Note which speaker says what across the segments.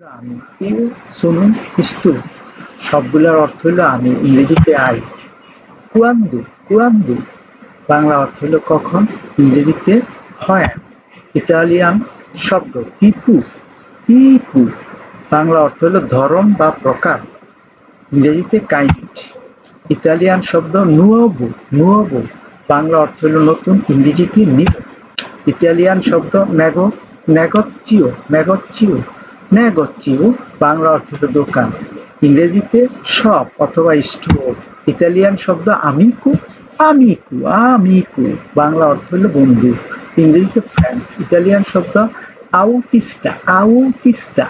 Speaker 1: আমি ইউ শুনুন ইস্তু সবগুলোর অর্থ হলো আমি ইংরেজিতে আই। কুয়ান্দু কুয়ান্দু বাংলা অর্থ হলো কখন, ইংরেজিতে হয়। ইতালিয়ান শব্দ টিপু টিপু বাংলা অর্থ হলো ধরন বা প্রকার, ইংরেজিতে কাইন্ড। ইতালিয়ান শব্দ নুয়োভো নুয়োভো বাংলা অর্থ হলো নতুন, ইংরেজিতে নিউ। ইতালিয়ান শব্দ নেগোচিও নেগোচিও নেগোচিও বাংলা অর্থ হলো দোকান, ইংরেজিতে শপ অথবা স্টোর। ইতালিয়ান শব্দ আমিকো আমিকো আমিকো বাংলা অর্থ হলো বন্ধু, ইংরেজিতে ফ্রেন্ড। ইতালিয়ান শব্দ আউটিস্টা আউটিস্টা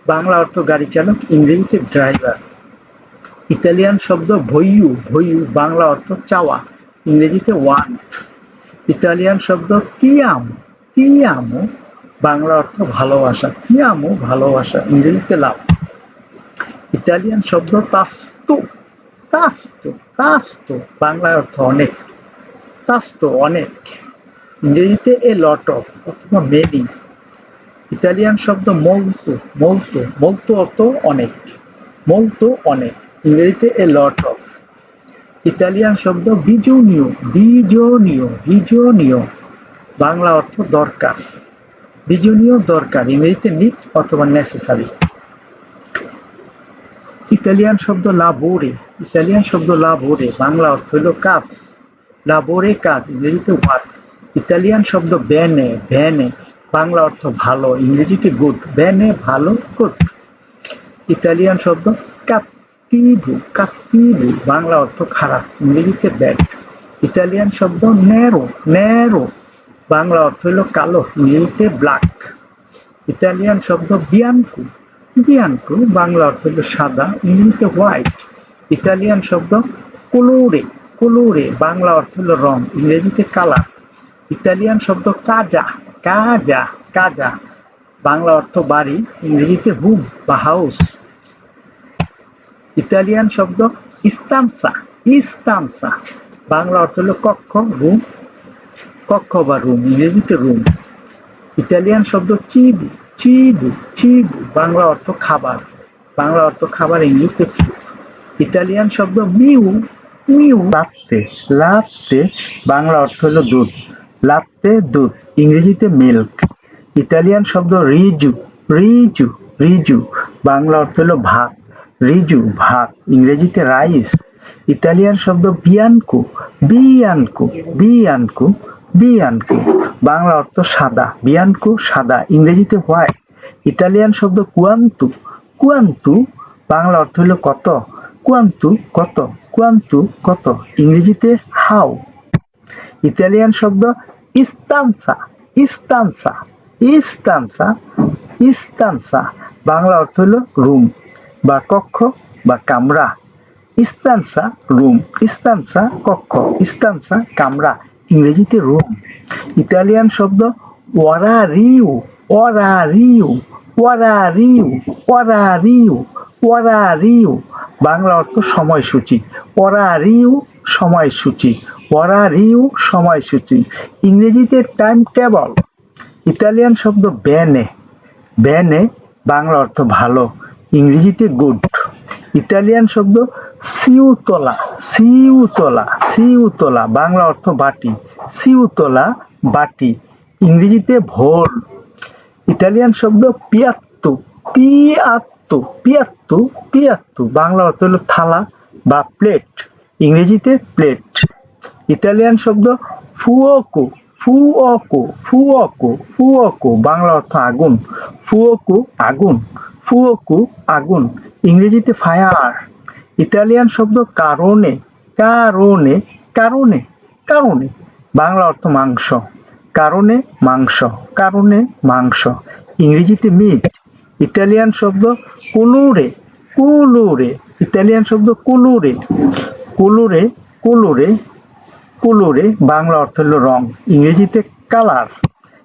Speaker 1: বাংলা অর্থ গাড়ি চালক, ইংরেজিতে ড্রাইভার। ইতালিয়ান শব্দ ভইয়ু ভইয়ু বাংলা অর্থ চাওয়া, ইংরেজিতে ওয়ান্ট। ইতালিয়ান শব্দ তিয়ামো তিয়ামো বাংলা অর্থ ভালোবাসা, তিয়ামো ভালোবাসা, ইংরেজিতে লাভ। ইতালিয়ান শব্দ তাস্তো তাস্তো তাস্তো বাংলা অর্থ অনেক, তাস্তো অনেক, ইংরেজিতে এ লট অফ অথবা মেনি। ইতালিয়ান শব্দ মোলতো মোলতো মোলতো অর্থ অনেক, মোলতো অনেক, ইংরেজিতে এ লট অফ। ইতালিয়ান শব্দ বিজুনিও বিজনিও বিজনিও বাংলা অর্থ দরকার, বিজনীয় দরকার, ইংরেজিতে নিড অথবা নেসেসারি। ইতালিয়ান শব্দ লাবোরে ইতালিয়ান শব্দ লাবোরে বাংলা অর্থ হল কাজ, লাবোরে কাজ, ইংরেজিতে ওয়ার্ক। ইতালিয়ান শব্দ বেনে বেনে বাংলা অর্থ ভালো, ইংরেজিতে গুড, বেনে ভালো গুড। ইতালিয়ান শব্দ কাত্তিভু কাত্তিভু বাংলা অর্থ খারাপ, ইংরেজিতে ব্যাড। ইতালিয়ান শব্দ নেরো নেরো বাংলা অর্থ হল কালো, ইংরেজিতে ব্ল্যাক। ইতালিয়ান শব্দ বিয়ানকো বিয়ানকো বাংলা অর্থ হল সাদা, ইংরেজিতে হোয়াইট। ইতালিয়ান শব্দ কোলোরে কোলোরে বাংলা অর্থ হল রং, ইংরেজিতে কালার। ইতালিয়ান শব্দ কাজা কাজা কাজা বাংলা অর্থ বাড়ি, ইংরেজিতে হুম বা হাউস। ইতালিয়ান শব্দ ইস্তানসা ইস্তানসা বাংলা অর্থ হল কক্ষ রুম, কক্ষ বা রুম, ইংরেজিতে রুম। ইতালিয়ান শব্দ চিবু চিবু চিবু বাংলা অর্থ খাবার, বাংলা অর্থ খাবার, ইংরেজিতে ফুড। ইতালিয়ান শব্দ মিউ মিউ লাত্তে লাত্তে বাংলা অর্থ হলো দুধ, লাত্তে দুধ, ইংরেজিতে মিল্ক। ইতালিয়ান শব্দ রিজু রিজু রিজু বাংলা অর্থ হলো ভাত, রিজু ভাত, ইংরেজিতে রাইস। ইতালিয়ান শব্দ বিয়ানকো বিয়ানকো বিয়ানকো বিয়ানকো বাংলা অর্থ সাদা, বিয়ানকো সাদা, ইংরেজিতে হোয়াইট। ইতালিয়ান শব্দ কুয়ান্তু কুয়ান্তু বাংলা অর্থ হলো কত, কুয়ান্তু কত কুয়ান্তু কত, ইংরেজিতে হাউ। ইতালিয়ান শব্দ ইস্তানসা ইস্তানসা ইস্তানসা ইস্তানসা বাংলা অর্থ হলো রুম বা কক্ষ বা কামরা। ইস্তানসা রুম, ইস্তানসা কক্ষ, ইস্তানসা কামরা, ইংরেজিতে রুম। ইতালিয়ান শব্দ ওয়ারারিউ ওয়ারারিউ ওয়ারারিউ ওয়ারারিউ ওয়ারারিউ বাংলা অর্থ সময়সূচি, ওয়ারারিউ সময়সূচি, ওয়ারারিউ সময়সূচি, ইংরেজিতে টাইম টেবল। ইতালিয়ান শব্দ বেনে বেনে বাংলা অর্থ ভালো, ইংরেজিতে গুড। ইতালিয়ান শব্দ সিউতলা সিউতলা সিউতলা বাংলা অর্থ বাটি, সিউতলা বাটি, ইংরেজিতে ভোল। ইতালিয়ান শব্দ পিয়াত্তু পিয়াত্তু পিয়াত্তু পিয়াত্তু বাংলা অর্থ হলো থালা বা প্লেট, ইংরেজিতে প্লেট। ইতালিয়ান শব্দ ফুওকো ফুওকো ফুওকো ফুওকো বাংলা অর্থ আগুন, ফুওকো আগুন ফুওকো আগুন, ইংরেজিতে ফায়ার। ইতালিয়ান শব্দ কারণে কারণে কারণে কারণে বাংলা অর্থ মাংস, কারণে মাংস কারণে মাংস, ইংরেজিতে মিট। ইতালিয়ান শব্দ কুলুরে কুলুরে ইতালিয়ান শব্দ কুলুরে কুলুরে কুলুরে কুলুরে বাংলা অর্থ হলো রং, ইংরেজিতে কালার।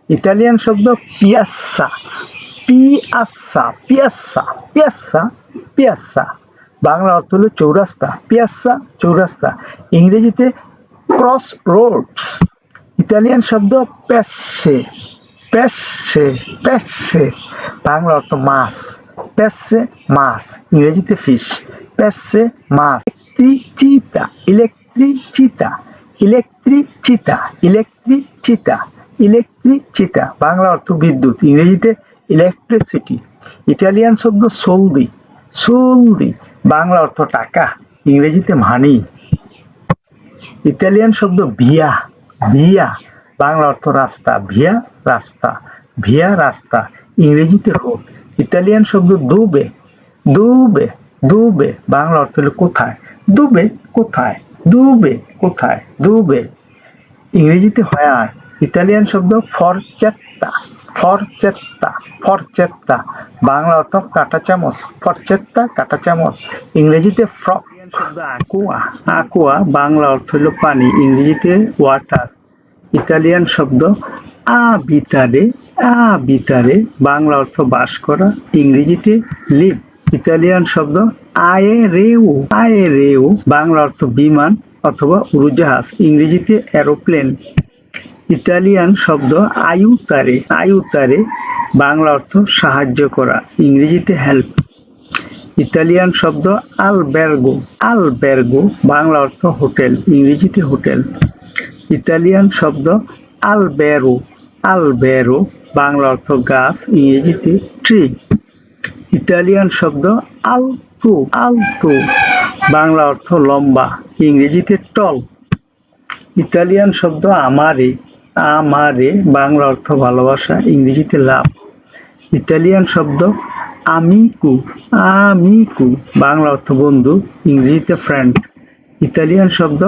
Speaker 1: ইতালিয়ান শব্দ পিয়াসা পিয়াসা পিয়াসা পিয়াসা পিয়াসা বাংলা অর্থ হলো চৌরাস্তা, পিয়াসা চৌরাস্তা, ইংরেজিতে ক্রস রোডস। ইতালিয়ান শব্দ পেসে পেসে, পেসে বাংলা অর্থ মাছ, পেসে মাছ, ইংরেজিতে ফিশ, পেসে মাছ। ইলেকট্রিচিতা, ইলেকট্রিচিতা, ইলেকট্রিচিতা, ইলেকট্রিচিতা, ইলেকট্রিচিতা বাংলা অর্থ বিদ্যুৎ, ইংরেজিতে ইলেকট্রিসিটি। ইটালিয়ান শব্দ সোলদি, সোলদি বাংলা অর্থ টাকা, ইংরেজিতে মানি। ইতালিয়ান শব্দ ভিয়া, ভিয়া বাংলা অর্থ রাস্তা, ভিয়া রাস্তা, ভিয়া রাস্তা, ইংরেজিতে রোড। ইতালিয়ান শব্দ দুবে, দুবে, দুবে বাংলা অর্থ হলো কোথায়, দুবে কোথায়, দুবে কোথায়, দুবে ইংরেজিতে হোয়ার। ইতালিয়ান শব্দ ফরচেত্তা, ফরচেত্তা, ফরচেত্তা বাংলা অর্থ কাঁটা চামচ, ফরচেত্তা কাঁটা চামচ, ইংরেজিতে ফ্রক। শব্দ aqua, aqua বাংলা অর্থ হলো পানি, ইংরেজিতে ওয়াটার। ইতালিয়ান শব্দ abitare, abitare বাংলা অর্থ বাস করা, ইংরেজিতে লিভ। ইতালিয়ান শব্দ aereo, aereo বাংলা অর্থ বিমান অথবা উড়োজাহাজ, ইংরেজিতে এরোপ্লেন। ইতালিয়ান শব্দ aiutare, aiutare বাংলা অর্থ সাহায্য করা, ইংরেজিতে হেল্প। ইতালিয়ান শব্দ আলবের্গো, আলবের্গো বাংলা অর্থ হোটেল, ইংরেজিতে হোটেল। ইতালিয়ান শব্দ আলবেরো, আলবেরো বাংলা অর্থ গাছ, ইংরেজিতে ট্রি। ইতালিয়ান শব্দ আলতো, আলতো বাংলা অর্থ লম্বা, ইংরেজিতে টল। ইতালিয়ান শব্দ আমারে, আমারে বাংলা অর্থ ভালোবাসা, ইংরেজিতে লাভ। ইতালিয়ান শব্দ আমিকু, আমিকু বাংলা অর্থ বন্ধু, ইংরেজিতে ফ্রেন্ড। ইতালিয়ান শব্দ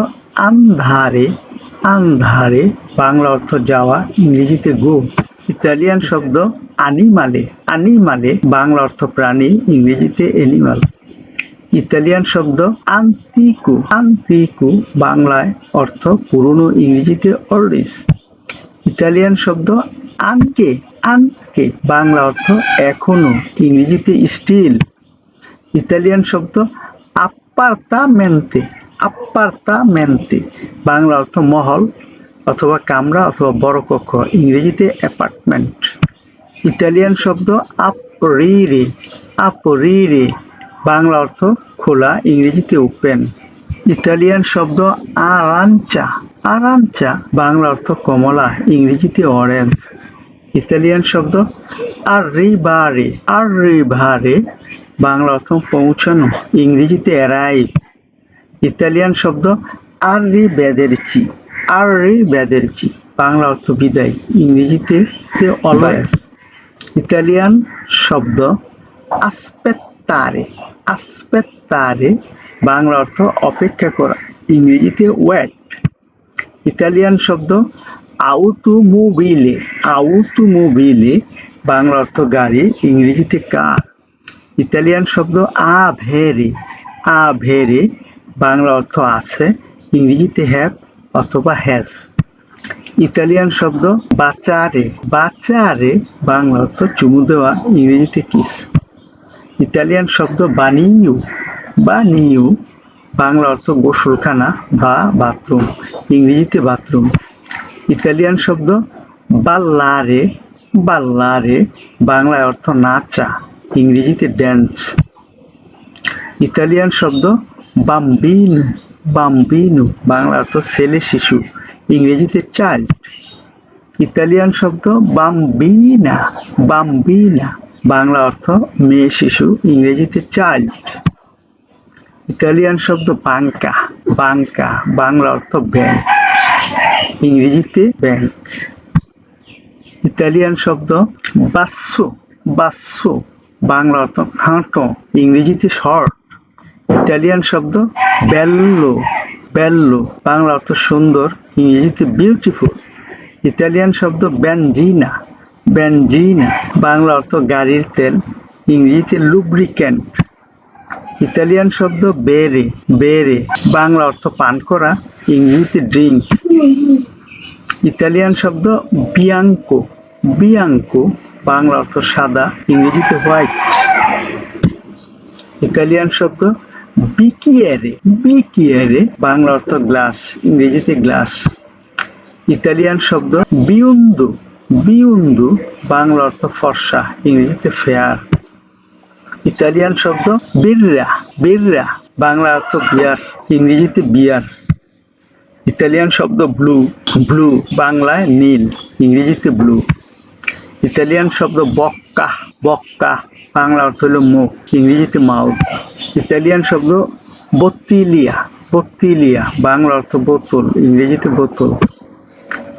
Speaker 1: আন্ধারে, আন্ধারে বাংলা অর্থ যাওয়া, ইংরেজিতে গো। ইতালিয়ান শব্দ আনিমালে, আনিমালে বাংলা অর্থ প্রাণী, ইংরেজিতে এনিমাল। ইতালিয়ান শব্দ আন্তিকু, আন্তিকু বাংলায় অর্থ পুরনো, ইংরেজিতে ওল্ডিস। ইতালিয়ান শব্দ আনকে, আনকে বাংলা অর্থ এখনো, ইংরেজিতে স্টিল। ইতালিয়ান শব্দ আপ্পার্তামেন্তে, আপ্পার্তামেন্তে বাংলা অর্থ মহল অথবা কামরা অথবা বড় কক্ষ, ইংরেজিতে অ্যাপার্টমেন্ট। ইতালিয়ান শব্দ আপ্রিরে, আপ্রিরে বাংলা অর্থ খোলা, ইংরেজিতে ওপেন। ইতালিয়ান শব্দ আরাঞ্চা, আরাঞ্চা বাংলা অর্থ কমলা, ইংরেজিতে অরেঞ্জ। ইতালিয়ান শব্দ আর্রিবারে, আর্রিবারে বাংলা অর্থ পৌঁছানো, ইংরেজিতে অ্যারাইভ। ইতালিয়ান শব্দ আর্রিভেদেরচি, আর্রিভেদেরচি বাংলা অর্থ বিদায়, ইংরেজিতে অলওয়েজ। ইতালিয়ান শব্দ আসপেত্তারে, আসপেত্তারে বাংলা অর্থ অপেক্ষা করা, ইংরেজিতে ওয়েট। ইতালিয়ান শব্দ আউটোমোবিলে, আউটোমোবিলে বাংলা অর্থ গাড়ি, ইংরেজিতে কার। ইতালিয়ান শব্দ আভেরে, আভেরে বাংলা অর্থ আছে, ইংরেজিতে হ্যাভ অথবা হ্যাজ। ইতালিয়ান শব্দ বাচারে, বাচারে বাংলা অর্থ চুমু দেওয়া, ইংরেজিতে কিস। ইতালিয়ান শব্দ বানিয়ু, বানিয়ু বাংলা অর্থ গোসলখানা বা বাথরুম, ইংরেজিতে বাথরুম। ইতালিয়ান শব্দ বাল্লারে, বাল্লারে বাংলায় অর্থ নাচা, ইংরেজিতে ড্যান্স। ইতালিয়ান শব্দ বাম্বিনু, বাম্বিনু বাংলা অর্থ ছেলে শিশু, ইংরেজিতে চাইল্ড। ইতালিয়ান শব্দ বাম্বিনা, বাম্বিনা বাংলা অর্থ মেয়ে শিশু, ইংরেজিতে চাইল্ড। ইতালিয়ান শব্দ বাঙ্কা, বাঙ্কা বাংলা অর্থ ব্যাংক, ইংরেজিতে ব্যাংক। ইতালিয়ান শব্দ বাসো, বাসো বাংলা অর্থ হাঁটো, ইংরেজিতে শর্ট। ইতালিয়ান শব্দ বেল্লো, বেল্লো বাংলা অর্থ সুন্দর, ইংরেজিতে বিউটিফুল। ইতালিয়ান শব্দ বেনজিনা, বেনজিনা বাংলা অর্থ গাড়ির তেল, ইংরেজিতে লুব্রিক্যান্ট। ইতালিয়ান শব্দ বেরে, বেরে বাংলা অর্থ পান করা, ইংরেজিতে ড্রিঙ্ক। ইতালিয়ান শব্দ বিয়াঙ্কো, বিয়াঙ্কো বাংলা অর্থ সাদা, ইংরেজিতে হোয়াইট। ইতালিয়ান শব্দ বিকিয়েরে, বিকিয়েরে বাংলা অর্থ গ্লাস, ইংরেজিতে গ্লাস। ইতালিয়ান শব্দ বিউন্দো, বিউন্দু বাংলা অর্থ ফর্সা, ইংরেজিতে ফেয়ার। ইতালিয়ান শব্দ বিররা, বিররা বাংলা অর্থ বিয়ার, ইংরেজিতে বিয়ার। ইতালিয়ান শব্দ ব্লু, ব্লু বাংলায় নীল, ইংরেজিতে ব্লু। ইতালিয়ান শব্দ বক্কা, বক্কা বাংলা অর্থ হলো মুখ, ইংরেজিতে মাউথ। ইতালিয়ান শব্দ বত্তিলিয়া, বত্তিলিয়া বাংলা অর্থ বোতল, ইংরেজিতে বোতল।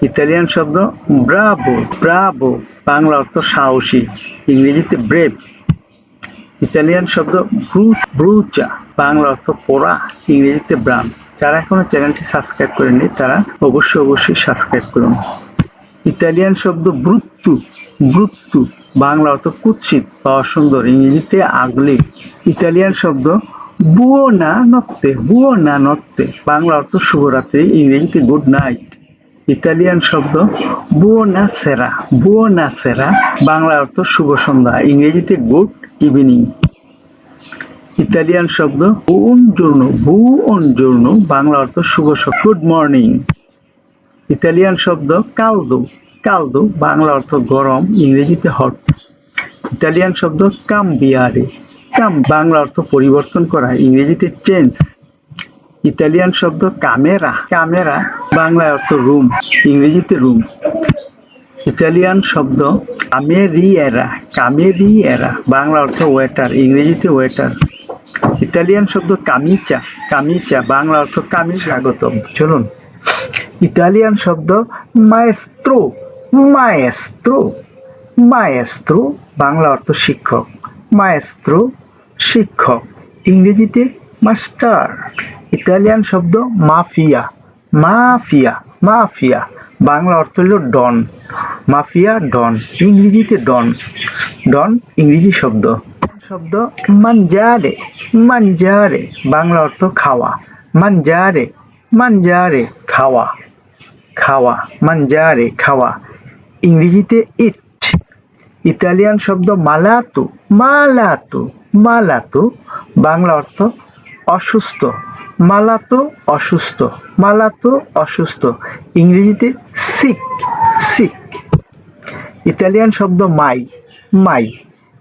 Speaker 1: ইতালিয়ান শব্দ ব্রাভো, ব্রাভো বাংলা অর্থ সাহসী, ইংরেজিতে ব্রেভ। ইতালিয়ান শব্দ ব্রুচা বাংলা অর্থ পোড়া, ইংরেজিতে ব্রাউন। যারা এখনো চ্যানেলটি সাবস্ক্রাইব করেনি তারা অবশ্যই সাবস্ক্রাইব করুন। ইতালিয়ান শব্দ ব্রুত্তু, ব্রুত্তু বাংলা অর্থ কুৎসিত বা অসুন্দর, ইংরেজিতে আগলি। ইতালিয়ান শব্দ বুয়োনা নত্তে, বুয়োনা নত্তে বাংলা অর্থ শুভরাত্রি, ইংরেজিতে গুড নাইট। ইতালিয়ান শব্দ বুয়োনা সেরা, বুয়োনা সেরা বাংলা অর্থ শুভ সন্ধ্যা, ইংরেজিতে গুড ইভিনিং। ইতালিয়ান শব্দ বুওনজোর্নো, বুওনজোর্নো বাংলা অর্থ শুভ সকাল, গুড মর্নিং। ইতালিয়ান শব্দ কালদো, কালদো বাংলা অর্থ গরম, ইংরেজিতে হট। ইতালিয়ান শব্দ কামবিয়ারে, কাম বাংলা অর্থ পরিবর্তন করা, ইংরেজিতে চেঞ্জ। ইতালিয়ান শব্দ ক্যামেরা, ক্যামেরা বাংলা অর্থ রুম, ইংরেজিতে রুম। ইতালিয়ান শব্দ কামেরিয়েরা, কামেরিয়েরা বাংলা অর্থ ওয়েটার, ইংরেজিতে ওয়েটার। ইতালিয়ান শব্দ কামিচা, কামিচা বাংলা অর্থ কামিজ। স্বাগতম, চলুন। ইতালিয়ান শব্দ মায়েস্ত্রো, মায়েস্ত্রো, মায়েস্ত্রো বাংলা অর্থ শিক্ষক, মায়েস্ত্রো শিক্ষক, ইংরেজিতে মাস্টার। ইতালিয়ান শব্দ মাফিয়া, মাফিয়া, মাফিয়া বাংলা অর্থ হল ডন, মাফিয়া ডন, ইংরেজিতে ডন, ডন ইংরেজি শব্দ। শব্দ মানজারে, মানজারে বাংলা অর্থ খাওয়া, মানজারে, মানজারে খাওয়া, খাওয়া, মানজারে খাওয়া, ইংরেজিতে ইট। ইতালিয়ান শব্দ মালাতো, মালাতো, মালাতো বাংলা অর্থ অসুস্থ, মালাতো অসুস্থ, মালাতো অসুস্থ, ইংরেজিতে সিক, সিক। ইতালিয়ান শব্দ মাই, মাই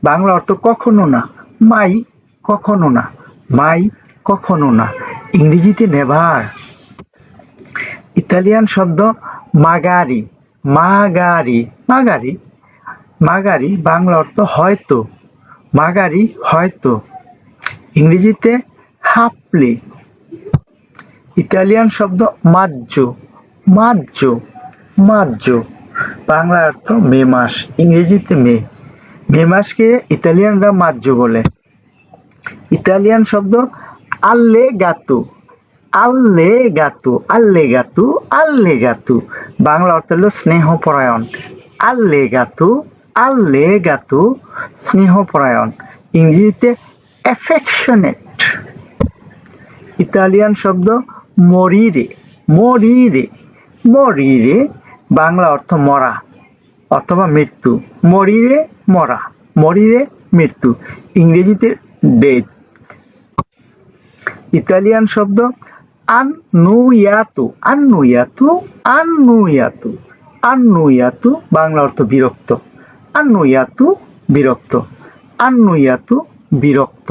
Speaker 1: বাংলা অর্থ কখনো না, মাই কখনো না, মাই কখনো না, ইংরেজিতে নেভার। ইতালিয়ান শব্দ মাগারি, মাগারি, মাগারি, মাগারি বাংলা অর্থ হয়তো, মাগারি হয়তো, ইংরেজিতে হাফলি। ইতালিয়ান শব্দ মাজ্জো, মাজ্জো, মাজ্জো বাংলা অর্থ মে মাস, ইংরেজিতে মে, মে মাসকে ইতালিয়ানরা মাজ্জো বলে। ইতালিয়ান শব্দ আল্লেগাতো, আল্লেগাতো, আল্লেগাতো, আল্লেগাতো বাংলা অর্থ হলো স্নেহপরায়ণ, আল্লেগাতো, আল্লেগাতো স্নেহপরায়ণ, ইংরেজিতে অ্যাফেকশনেট। ইতালিয়ান শব্দ মরিরে, মরিরে, মরিরে বাংলা অর্থ মরা অথবা মৃত্যু, মরিরে মরা, মরিরে মৃত্যু, ইংরেজিতে ডেথ। ইতালিয়ান শব্দ আন্নুয়াতু, আন্নুয়াতু, আন্নুয়াতু, আন্নুয়াতু বাংলা অর্থ বিরক্ত, আন্নুয়াতু বিরক্ত, আন্নুয়াতু বিরক্ত,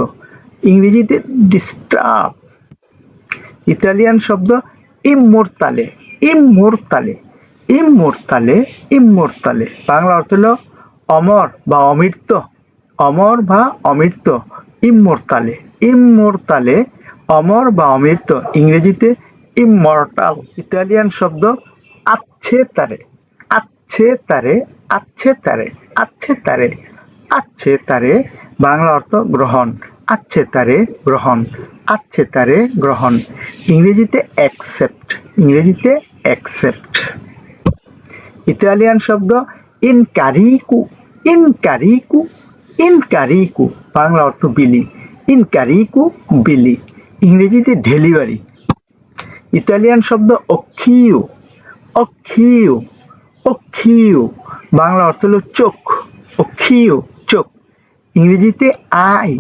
Speaker 1: ইংরেজিতে ডিস্টার্ব। ইতালিয়ান শব্দ ইমমোর্তালে, ইমমোর্তালে, ইমমোর্তালে, ইমমোর্তালে বাংলা অর্থ হলো অমর বা অমৃত, অমর বা অমৃত, ইমমোর্তালে, ইমমোর্তালে অমর বা অমৃত, ইংরেজিতে ইমমর্টাল। ইতালিয়ান শব্দ আচ্ছেতারে, আচ্ছেতারে, আচ্ছেতারে, আচ্ছেতারে, আচ্ছেতারে বাংলা অর্থ গ্রহণ, আচ্ছেতারে গ্রহণ, আচ্ছেতারে গ্রহণ, ইংরেজিতে অ্যাকসেপ্ট, ইংরেজিতে অ্যাকসেপ্ট। ইতালিয়ান শব্দ ইনকারিকু, ইনকারিকু, ইনকারিকু বাংলা অর্থ বিলি, ইনকারিকু বিলি, ইংরেজিতে ডেলিভারি। ইতালিয়ান শব্দ অক্ষিও, অক্ষিও, অক্ষিও বাংলা অর্থ হলো চোখ, অক্ষিও চোখ, ইংরেজিতে আই।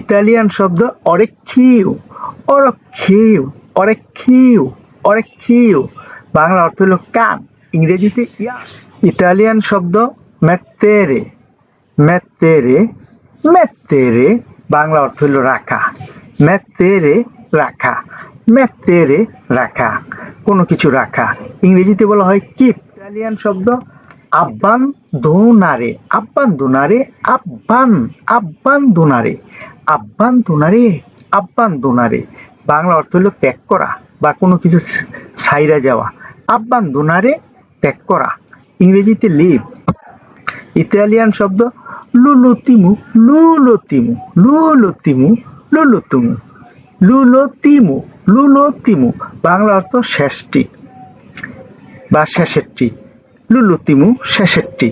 Speaker 1: ইতালিয়ান শব্দ অরেক্ষিও, অরক্ষিও, অরেক্ষিও, অরেক্ষিও বাংলা অর্থ হলো কান, ইংরেজিতে ইয়াক। ইতালিয়ান শব্দ মেত্তেরে, মেত্তেরে, মেত্তেরে, বাংলা অর্থ হলো রাখা। মেত্তেরে রাখা, মেত্তেরে রাখা, কোনো কিছু রাখা। ইংরেজিতে বলা হয় কিপ। ইতালিয়ান শব্দ আব্বান্দোনারে, আব্বান্দোনারে, আব্বান্দোনারে, আব্বান্দোনারে, আব্বান্দোনারে, বাংলা অর্থ হলো ত্যাগ করা বা কোনো কিছু ছাইরা যাওয়া। আব্বান্দোনারে, ত্যাগ করা। ইংরেজিতে লিভ। ইতালিয়ান শব্দ লুলোতিমু, লুলোতিমু, লুলোতিমু, লুলোতিমু, লুলোতিমু, লুলোতিমু, বাংলা অর্থ শেষটি বা শেষেরটি। লুলোতিমু শেষেরটি,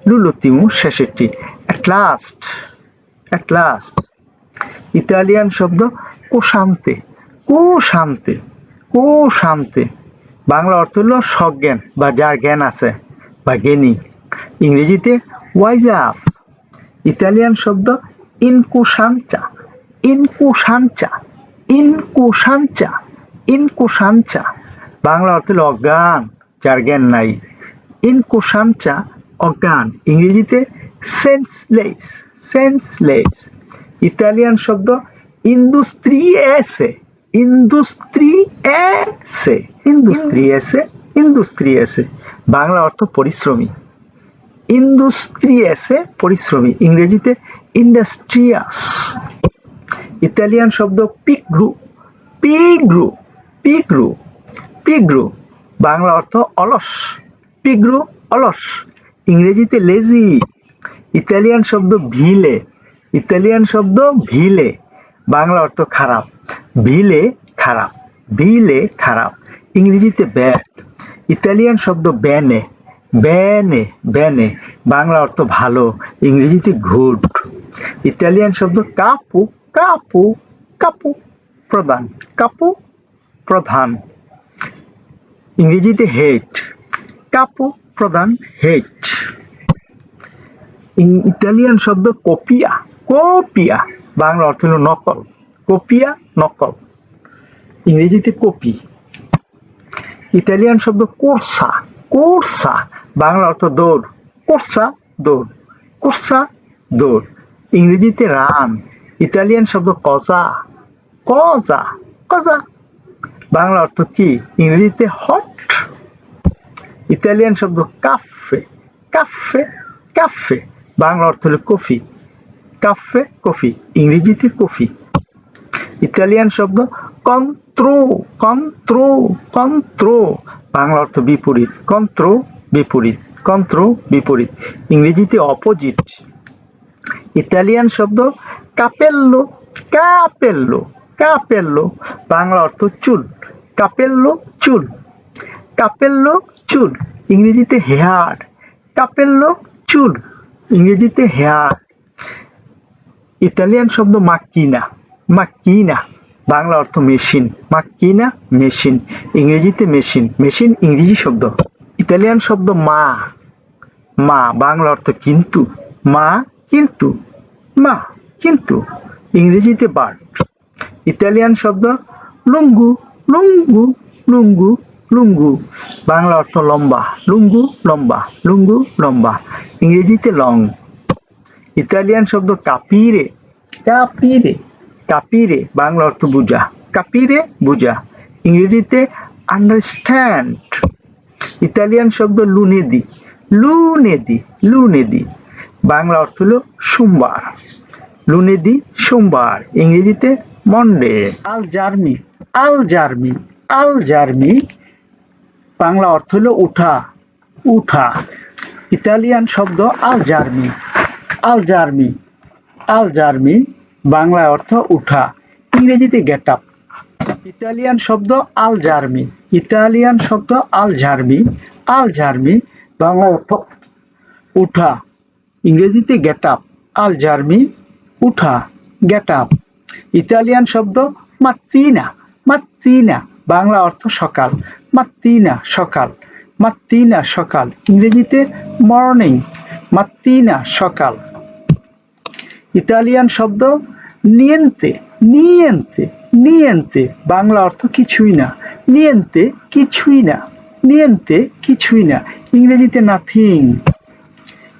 Speaker 1: লুলোতিমু শেষেরটি। At last, at last. Italian শব্দ কোশান্তে, কোশান্তে, কোশান্তে, বাংলা অর্থ হলো সজ্ঞান বা যার জ্ঞান আছে বা জ্ঞানী। ইংরেজিতে ওয়াইজ আপ। ইতালিয়ান শব্দ ইনকুশানচা, ইনকুশানচা, ইনকুশানচা, ইনকুশানচা, বাংলা অর্থ হলো অজ্ঞান, যার জ্ঞান নাই। ইনকুশানচা, অজ্ঞান। ইংরেজিতে সেন্সলেস, সেন্সলেস। ইতালিয়ান শব্দ ইন্ডুস্ট্রিয়েসে, ইন্ডুস্ট্রিয়েসে, ইন্ডুস্ট্রিয়েসে, ইন্ডুস্ট্রিয়েসে, বাংলা অর্থ পরিশ্রমী। ইন্ডুস্ট্রিয়েসে, পরিশ্রমী। ইংরেজিতে ইন্ডাস্ট্রিয়াস। ইতালিয়ান শব্দ পিগ্রু, পিগ্রু, পিগ্রু, পিগ্রু, বাংলা অর্থ অলস। পিগ্রু, অলস। ইংরেজিতে লেজি। ইতালিয়ান শব্দ ভিলে, ইতালিয়ান শব্দ ভিলে, বাংলা অর্থ খারাপ। ভিলে, খারাপ, ভিলে, খারাপ। ইংরেজিতে ব্যাড। ইতালিয়ান শব্দ ব্যানে, ব্যানে, ব্যানে, বাংলা অর্থ ভালো। ইংরেজিতে গুড। ইতালিয়ান শব্দ কাপু, কাপু, কাপু, প্রধান, কাপু, প্রধান। ইংরেজিতে হেট। কাপু, প্রধান, হেট। ইতালিয়ান শব্দ কপিয়া, কপিয়া, বাংলা অর্থ হলো নকল। কপিয়া, নকল। ইংরেজিতে কপি। ইতালিয়ান শব্দ কোর্সা, কোর্সা, বাংলা অর্থ দৌড়। কোর্সা, দৌড়, কোর্সা, দৌড়। ইংরেজিতে রান। ইতালিয়ান শব্দ কজা, কজা, কজা, বাংলা অর্থ কি? ইংরেজিতে হট। ইতালিয়ান শব্দ কাফে, কাফে, কাফে, বাংলা অর্থ হলো কফি। কাফে, কফি, ইংরেজিতে কফি। ইতালিয়ান শব্দ কন্ত্রো, কন্ত্রো, কন্ত্রো, বাংলা অর্থ বিপরীত। কন্ত্রো, বিপরীত, কন্ত্রো, বিপরীত। ইংরেজিতে অপোজিট। ইতালিয়ান শব্দ কাপেল্লো, কাপেল্লো, কাপেল্লো, বাংলা অর্থ চুল। কাপেল্লো, চুল। কাপেল্লো, চুল, ইংরেজিতে হেয়ার। কাপেল্লো, চুল, ইংরেজিতে হেয়ার। ইতালিয়ান শব্দ মাক্কিনা, মাক্কিনা, বাংলা অর্থ মেশিন। মাক্কিনা, মেশিন, ইংরেজিতে মেশিন। মেশিন ইংরেজি শব্দ। ইতালিয়ান শব্দ মা, মা, বাংলা অর্থ কিন্তু। মা, কিন্তু, মা, কিন্তু, ইংরেজিতে বার্ড। ইতালিয়ান শব্দ লুঙ্গু, লুঙ্গু, লুঙ্গু, লুঙ্গু, বাংলা অর্থ লম্বা। লুঙ্গু, লম্বা, লুঙ্গু, লম্বা, ইংরেজিতে লং। ইতালিয়ান শব্দ কাপিরে, কাপিরে, কাপিরে, বাংলা অর্থ বুঝা। কাপিরে, বুঝা, ইংরেজিতে আন্ডারস্ট্যান্ড। ইতালিয়ান শব্দ লুনেদি, লুনেদি, লুনেদি, বাংলা অর্থ হলো সোমবার। লুনেদি, সোমবার, ইংরেজিতে মন্ডে। আল জার্মি, আল জার্মি, আল জার্মি, বাংলা অর্থ হলো উঠা, উঠা। ইতালিয়ান শব্দ আল জার্মি, আল জার্মি, আল জার্মি, বাংলা অর্থ উঠা, ইংরেজিতে গেট আপ। ইতালিয়ান শব্দ আল জার্মি, ইতালিয়ান শব্দ আল জার্মি, আল জার্মি, বাংলা অর্থ উঠা, ইংরেজিতে গেট আপ। আল জার্মি, উঠা, গেট আপ। ইতালিয়ান শব্দ মাত্তিনা, মাত্তিনা, বাংলা অর্থ সকাল। মাত্তিনা, সকাল। মাত্তিনা, সকাল, ইংরেজিতে মর্নিং। মাত্তিনা, সকাল। ইতালিয়ান শব্দ নিয়েন্তে, নিয়েন্তে, নিয়েন্তে, বাংলা অর্থ কিছুই না। নিয়েন্তে, কিছুই না, নিয়েন্তে কিছুই না, ইংরেজিতে নাথিং।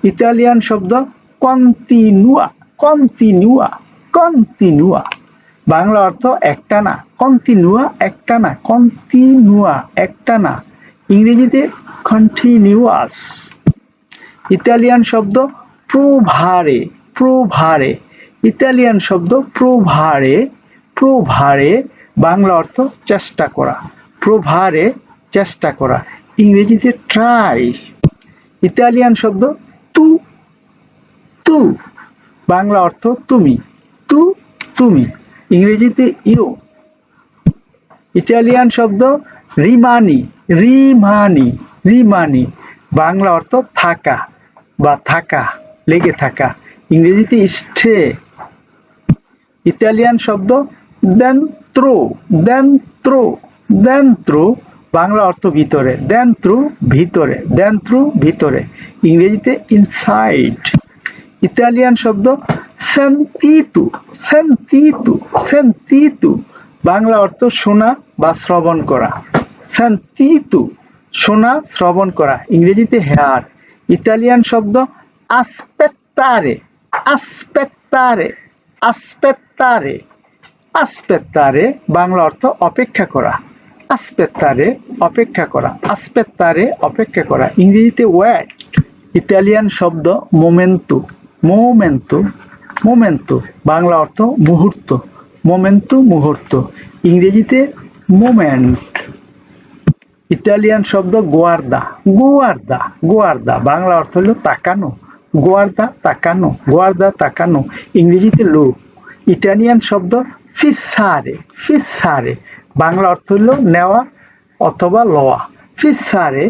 Speaker 1: ইতালিয়ান শব্দ কন্টিনুয়া, কন্টিনুয়া, কন্টিনুয়া, বাংলা অর্থ একটানা, কন্টিনুয়া একটানা, কন্টিনুয়া একটানা, ইংরেজিতে কন্টিনিউয়াস। ইতালিয়ান শব্দ প্রোভারে, প্রোভারে, ইতালিয়ান শব্দ প্রোভারে, প্রোভারে, বাংলা অর্থ চেষ্টা করা, প্রোভারে চেষ্টা করা, ইংরেজিতে ট্রাই। ইতালিয়ান শব্দ তু, তু, বাংলা অর্থ তুমি, তু, তুমি, ইংরেজিতে ইউ। ইটালিয়ান শব্দ রিমানি, রিমানি, রিমানি, বাংলা অর্থ থাকা বা থাকা, লেগে থাকা, ইংরেজিতে স্টে। ইতালিয়ান শব্দ দেন্ত্রো, দেন্ত্রো, দেন্ত্রো, বাংলা অর্থ ভিতরে, দেন্ত্রো ভিতরে, দেন্ত্রো ভিতরে, ইংরেজিতে ইনসাইড। ইতালিয়ান শব্দ সেন্তিতু, সেন্তিতু, সেন্তিতু, বাংলা অর্থ শোনা বা শ্রবণ করা, সেন্তিতু, শোনা শ্রবণ করা, ইংরেজিতে হেয়ার। ইতালিয়ান শব্দ আসপেত্তারে, আসপেত্তারে, আসপেত্তারে, আসপেত্তারে, বাংলা অর্থ অপেক্ষা করা, আসপেত্তারে, অপেক্ষা করা, আসপেত্তারে, অপেক্ষা করা, ইংরেজিতে ওয়েট। ইতালিয়ান শব্দ মোমেন্টু, মোমেন্টু, মোমেন্টু, বাংলা অর্থ মুহূর্ত, মোমেন্টু মুহূর্ত, ইংরেজিতে মোমেন্ট। ইতালিয়ান শব্দ গোয়ার্দা, গোয়ার্দা, গোয়ার্দা, বাংলা অর্থ হলো তাকানো, গোয়ার্দা তাকানো, গোয়ার্দা তাকানো, ইংরেজিতে লোক। ইটালিয়ান শব্দ ফিসারে, ফিসারে, বাংলা অর্থ হলো নেওয়া অথবা লওয়া, ফিসারে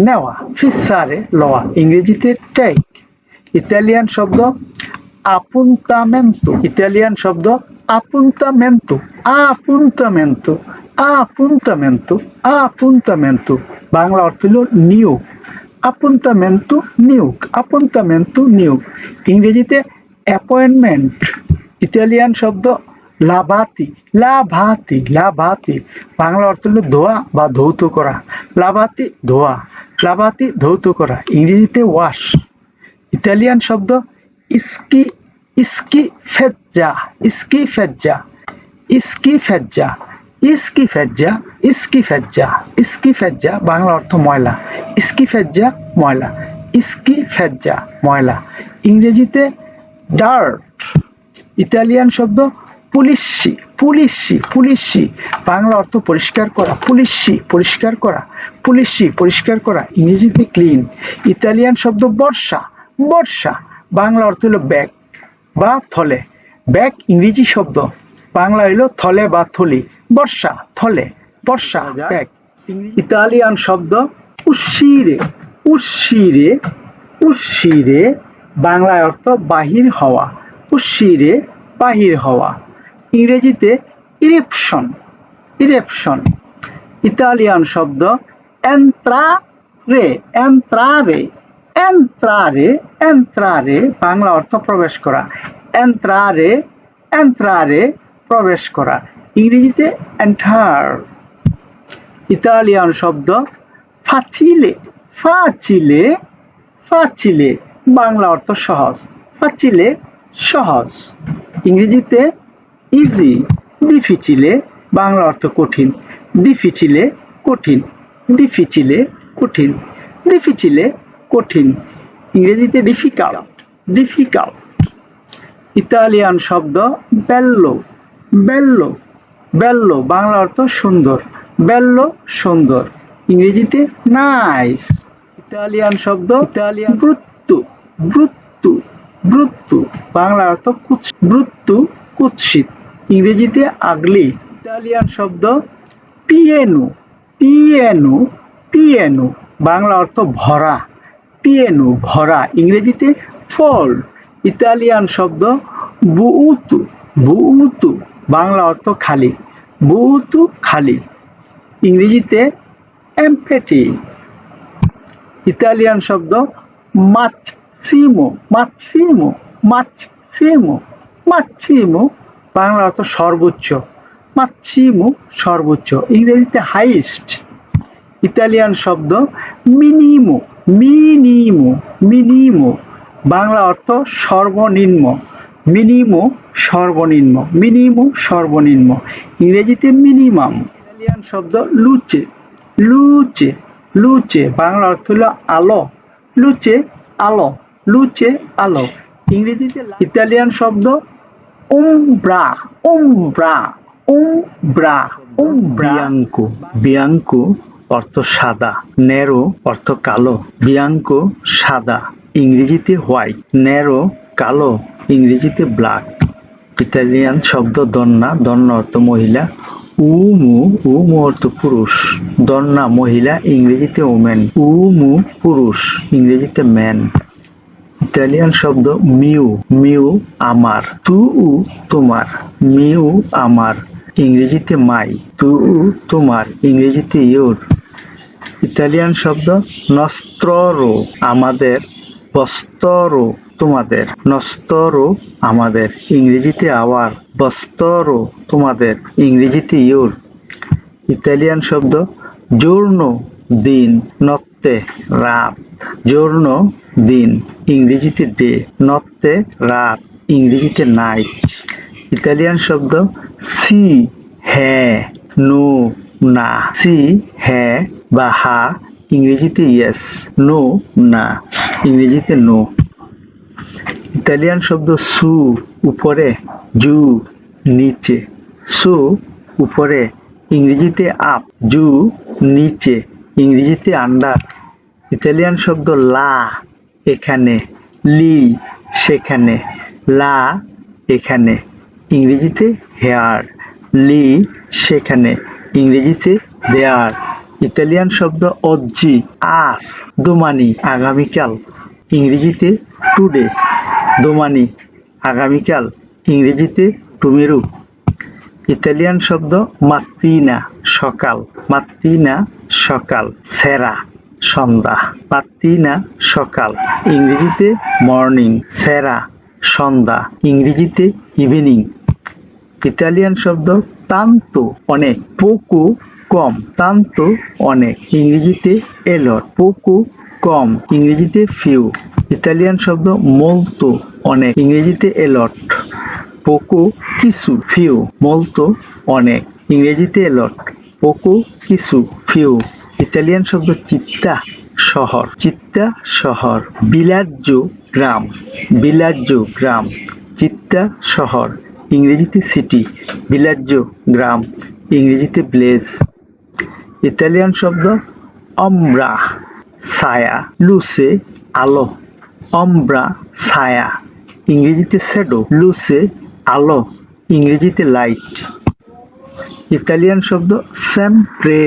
Speaker 1: নেওয়া, ফিসারে লওয়া, ইংরেজিতে টেক। ইতালিয়ান শব্দ আপুন্তামেন্তো, ইতালিয়ান শব্দ আপুন্তামেন্তো, আপুন্তামেন্তো, আপুন্তামেন্তো, আপুন্তামেন্তো, বাংলা অর্থ হলো নিয়োগ, আপুন্তামেন্তো নিয়োগ, আপুন্তামেন্তো নিয়োগ, ইংরেজিতে অ্যাপয়েন্টমেন্ট। ইতালিয়ান শব্দ লাভাতি, লাভাতি, লাভাতি, বাংলা অর্থ হলো ধোয়া বা ধৌত করা, লাভাতি ধোয়া, লাভাতি ধৌত করা, ইংরেজিতে ওয়াশ। ইতালিয়ান শব্দ ইস্কি, ইস্কি ফেজ্জা, ইস্কি ফেজ্জা, ইস্কি ফেজ্জা, ইস্কি ফেজ্জা, ইস্কি ফেজ্জা, ইস্কি ফেজ্জা, বাংলা অর্থ ময়লা, ইস্কি ফেজ্জা ময়লা, ইস্কি ফেজ্জা ময়লা, ইংরেজিতে ডার্ট। ইতালিয়ান শব্দ পুলিশি, পুলিশি, পুলিশি, বাংলা অর্থ পরিষ্কার করা, পুলিশি পরিষ্কার করা, পুলিশি পরিষ্কার করা, ইংরেজিতে ক্লিন। ইতালিয়ান শব্দ বর্ষা, বর্ষা, বাংলা অর্থ হলো ব্যাগ বা থলে, ব্যাগ ইংরেজি শব্দ, বাংলা হলো থলে বা থলি, বর্ষা থলে, বর্ষা ব্যাগ। ইতালিয়ান শব্দ উশিরে, উশিরে, উশিরে, বাংলায় অর্থ বাহির হওয়া, উশিরে বাহির হওয়া, ইংরেজিতে ইরেপশন, ইরেপশন। ইতালিয়ান শব্দ এন্ট্রারে, এন্ট্রারে, এন্ট্রারে, এন্ট্রারে, বাংলা অর্থ প্রবেশ করা, এন্ট্রারে, এন্ট্রারে, প্রবেশ করা, ইংরেজিতে এন্টার। ইতালিয়ান শব্দ ফাচিলে, ফাচিলে, ফাচিলে, বাংলা অর্থ সহজ, ফাচিলে সহজ, ইংরেজিতে ইজি। ডিফিচিলে, বাংলা অর্থ কঠিন, ডিফিচিলে কঠিন, ডিফিচিলে কঠিন, ডিফিচিলে কঠিন, ইংরেজিতে ডিফিকাল্ট, ডিফিকাল্ট। ইতালিয়ান শব্দ বেল্লো, বেল্লো, বেল্লো, বাংলা অর্থ সুন্দর, বেল্লো সুন্দর, ইংরেজিতে নাইস। ইতালিয়ান শব্দ ইতালিয়ান ব্রুত্তু, ব্রুত্তু, ব্রুত্তু, বাংলা অর্থ ব্রুত্তু কুৎসিত, ইংরেজিতে আগলি। ইতালিয়ান শব্দ পিয়েনো, পিয়েনো, পিয়েনো, বাংলা অর্থ ভরা, পিয়েনো ভরা, ইংরেজিতে ফল। ইতালিয়ান শব্দ বুউতু, বুউতু, বাংলা অর্থ খালি, বুউতু খালি, ইংরেজিতে এমপ্টি। ইতালিয়ান শব্দ মাচ্ছিমো, মাচ্ছিমো, মাচ্ছিমো, মাচ্ছিমো, বাংলা অর্থ সর্বোচ্চ, মাচ্ছিমো সর্বোচ্চ, ইংরেজিতে হাইস্ট। ইতালিয়ান শব্দ মিনিমো, মিনিমো, মিনিমো, বাংলা অর্থ সর্বনিম্ন, মিনিমো সর্বনিম্ন, মিনিমো সর্বনিম্ন, ইংরেজিতে মিনিমাম। ইতালিয়ান শব্দ লুচে, লুচে, লুচে, বাংলা অর্থ হলো আলো, লুচে আলো, লুচে আলো, ইংরেজিতে। ইতালিয়ান শব্দ উমব্রা, উমব্রা, উমব্রা, উমব্রা। বিয়াঙ্কো, বিয়াঙ্কো অর্থ সাদা, নেরো অর্থ কালো, বিয়াঙ্কো সাদা, ইংরেজিতে হোয়াইট, নেরো কালো, ইংরেজিতে ব্ল্যাক। ইতালিয়ান শব্দ দন্না, দন্না অর্থ মহিলা, উমু, উমু অর্থ পুরুষ, দন্না মহিলা, ইংরেজিতে ওমেন, উমু পুরুষ, ইংরেজিতে ম্যান। ইতালিয়ান শব্দ মিউ, মিউ আমার, তু তোমার, মিউ আমার, ইংরেজিতে মাই, তু তোমার, ইংরেজিতে ইয়োর। ইতালিয়ান শব্দ নস্ত্রো আমাদের, বস্তরো তোমাদের, নস্তরো আমাদের, ইংরেজিতে আওয়ার, বস্তরো তোমাদের, ইংরেজিতে ইয়োর। ইতালিয়ান শব্দ জোর্নো দিন, নত্তে রাত, জোর্নো দিন, ইংরেজিতে ডে, নত্তে রাত, ইংরেজিতে নাইট। ইতালিয়ান শব্দ সি হ্যাঁ, নো না, সি হ্যাঁ বা হা, ইংরেজিতে ইয়েস, নো না, ইংরেজিতে নো। ইতালিয়ান শব্দ সু উপরে, জু নিচে, সু উপরে, ইংরেজিতে আপ, জু নিচে, ইংরেজিতে আন্ডার। ইতালিয়ান শব্দ লা এখানে, লি সেখানে, লা এখানে, ইংরেজিতে হেয়ার, লি সেখানে, ইংরেজিতে দেয়ার। ইতালিয়ান শব্দ অজ্জি আজ, দোমানি আগামীকাল, ইংরেজিতে টুডে, দোমানি আগামীকাল, ইংরেজিতে টুমেরু। ইতালিয়ান শব্দ মাত্তিনা সকাল, মাত্তিনা সকাল, সেরা সন্ধ্যা, মাত্তিনা সকাল, ইংরেজিতে মর্নিং, সেরা সন্ধ্যা, ইংরেজিতে ইভিনিং। ইতালিয়ান শব্দ তান্তো অনেক, পোকো কম, তান্তো অনেক, ইংরেজিতে এলট, পোকো কম, ইংরেজিতে ফিউ। ইতালিয়ান শব্দ মোলতো অনেক, ইংরেজিতে এলট, পোকো কিছু, ফিউ, মোলতো অনেক, ইংরেজিতে এলট, পোকো কিছু, ফিউ। ইতালিয়ান শব্দ চিত্তা শহর, চিত্তা শহর, বিলাজ্জো গ্রাম, বিলাজ্জো গ্রাম, চিত্তা শহর, ইংরেজিতে সিটি, বিলাজ্জো গ্রাম, ইংরেজিতে ব্লেজ। ইতালিয়ান শব্দ অম্ব্রা ছায়া, লুসে আলো, অম্ব্রা ছায়া, ইংরেজিতে শ্যাডো, লুসে আলো, ইংরেজিতে লাইট। ইতালিয়ান শব্দ সেমপ্রে,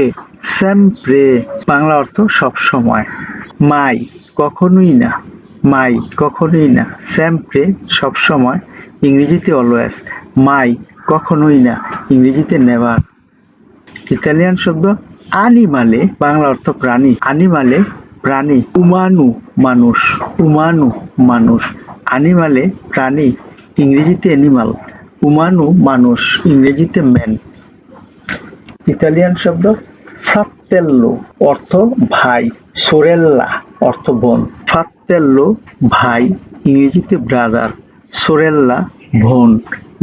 Speaker 1: সেমপ্রে, বাংলা অর্থ সব সময়, মাই কখনোই না, মাই কখনোই না, সেমপ্রে সব সময়, ইংরেজিতে অলওয়েজ, মাই কখনোই না, ইংরেজিতে নেভার। ইতালিয়ান শব্দ আনিমালে, বাংলা অর্থ প্রাণী, আনিমালে প্রাণী, উমানু মানুষ, উমানু মানুষ, আনিমালে প্রাণী, ইংরেজিতে অ্যানিমাল, উমানু মানুষ, ইংরেজিতে ম্যান। ইতালিয়ান শব্দ ফ্রাত্তেল্লো অর্থ ভাই, সোরেল্লা অর্থ বোন, ফ্রাত্তেল্লো ভাই, ইংরেজিতে ব্রাদার, সোরেল্লা বোন,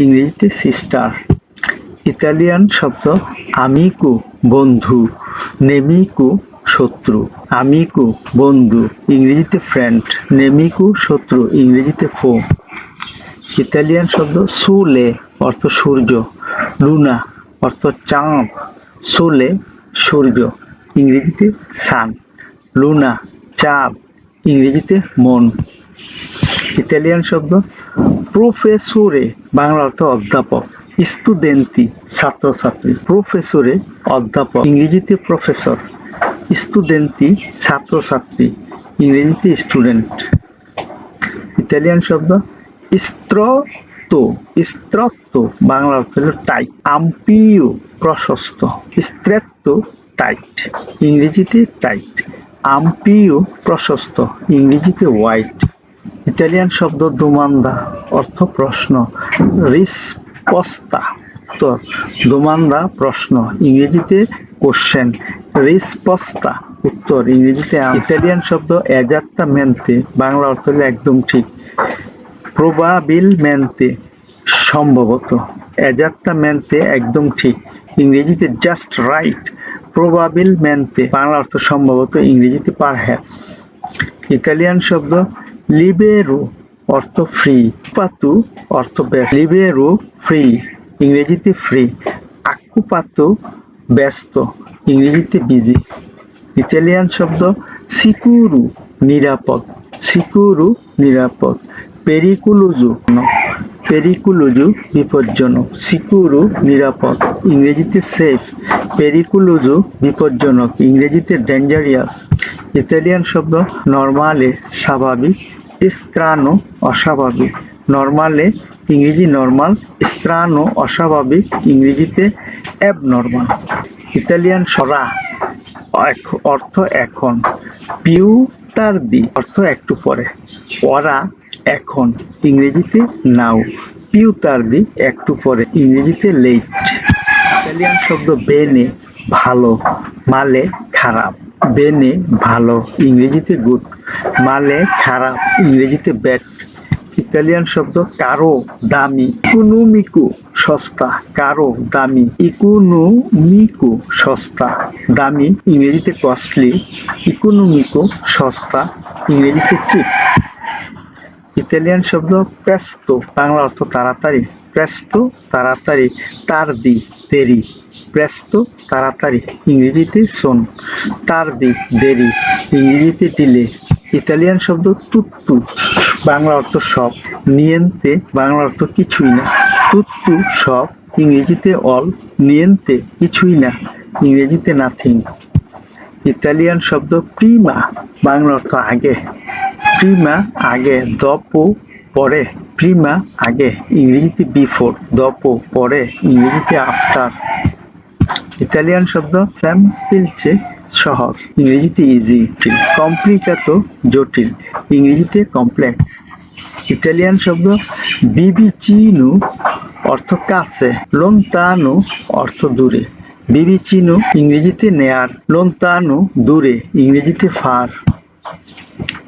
Speaker 1: ইংরেজিতে সিস্টার। ইতালিয়ান শব্দ আমিকো বন্ধু, নেমিকো শত্রু, আমিকো বন্ধু, ইংরেজিতে ফ্রেন্ড, নেমিকো শত্রু, ইংরেজিতে ফো। ইতালিয়ান শব্দ সোলে অর্থ সূর্য, লুনা অর্থ চাঁদ, সোলে সূর্য, ইংরেজিতে সান, লুনা চাঁদ, ইংরেজিতে মন। ইতালিয়ান শব্দ প্রফেসরে, বাংলা অর্থ অধ্যাপক, স্টুডেন্টি ছাত্রছাত্রী, প্রফেসরে অধ্যাপক, ইংরেজিতে প্রফেসর, স্টুডেন্টি ছাত্রছাত্রী, ইংরেজিতে স্টুডেন্ট। ইতালিয়ান শব্দ স্ত্রত্ব, স্ত্রত্ব, বাংলা অর্থ হল টাইট, আম্পিও প্রশস্ত, স্ত্রেত্ব টাইট, ইংরেজিতে টাইট, আম্পিও প্রশস্ত, ইংরেজিতে হোয়াইট। ইতালিয়ান শব্দ দোমান্দা অর্থ প্রশ্ন, রিসপস্তা, উত্তর, দোমান্দা প্রশ্ন, ইংরেজিতে কোশ্চেন। রিসপস্তা উত্তর, ইংরেজিতে ইতালিয়ান শব্দ এজাত্তামেন্তে, বাংলা অর্থ হলো একদম ঠিক। প্রবাবিলমেন্তে সম্ভবত, এজাত্তামেন্তে একদম ঠিক, ইংরেজিতে জাস্ট রাইট। প্রবাবিলমেন্তে বাংলা অর্থ সম্ভবত, ইংরেজিতে পারহ্যাপস। ইতালিয়ান শব্দ লিবেরো অর্থ ফ্রি, পাতু অর্থ ব্যস্ত, লিবেরো ফ্রি, ইংরেজিতে ফ্রি। আক্কুপাতু ব্যস্ত, ইংরেজিতে বিজি। ইতালিয়ান শব্দ সিকুরু নিরাপদ, সিকুরু নিরাপদ। পেরিকুলোজু পেরিকুলোজু বিপজ্জনক, সিকুরু নিরাপদ, ইংরেজিতে সেফ। পেরিকুলোজু বিপজ্জনক, ইংরেজিতে ডেঞ্জারিয়াস। ইতালিয়ান শব্দ নরমালে স্বাভাবিক, স্ত্রানো অস্বাভাবিক। নরমালে ইংরেজি নরমাল, স্ত্রানো অস্বাভাবিক, ইংরেজিতে অ্যাবনর্মাল। ইতালিয়ান সরা অর্থ এখন, পিউ তার্দি অর্থ একটু পরে, ওরা এখন, ইংরেজিতে নাও। পিউ তার্দি একটু পরে, ইংরেজিতে লেট। ইতালিয়ান শব্দ বেনে ভালো, মালে খারাপ। বেনে ভালো, ইংরেজিতে গুড, মালে খারাপ, ইংরেজিতে ব্যাড। ইতালিয়ান শব্দ কারো দামি, ইকোনমিকো সস্তা, কারো দামি, ইকোনমিকো সস্তা, দামি, ইংরেজিতে কস্টলি, ইকোনমিকো সস্তা, ইংরেজিতে চিপ। ইতালিয়ান শব্দ প্রেস্তো, বাংলা অর্থ তাড়াতাড়ি, প্রেস্তো তাড়াতাড়ি, তার্দি দেরি, প্রেস্তো তাড়াতাড়ি, ইংরেজিতে সোন, তার্দি দেরি, ইংরেজিতে ডিলে। ইতালিয়ান শব্দ তুত্তু, বাংলা অর্থ সব, নিয়েন্তে বাংলা অর্থ কিছুই না, তুত্তু সব, ইংরেজিতে অল, নিয়েন্তে কিছুই না, ইংরেজিতে নাথিং। ইতালিয়ান শব্দ প্রিমা, বাংলা অর্থ আগে, প্রিমা আগে, দপো পরে, প্রিমা আগে, ইংরেজিতে বিফোর, দপো পরে, ইংরেজিতে আফটার। ইতালিয়ান শব্দ স্যাম্পিলচে সহজ, ইংরেজিতে ইজি। কমপ্লিকাতো জটিল, ইংরেজিতে কমপ্লেক্স। ইতালিয়ান শব্দ বিবিচিনো অর্থ কাছে, লোন্তানো অর্থ দূরে। বিবিচিনো ইংরেজিতে নেয়ার, লোন্তানো দূরে, ইংরেজিতে ফার।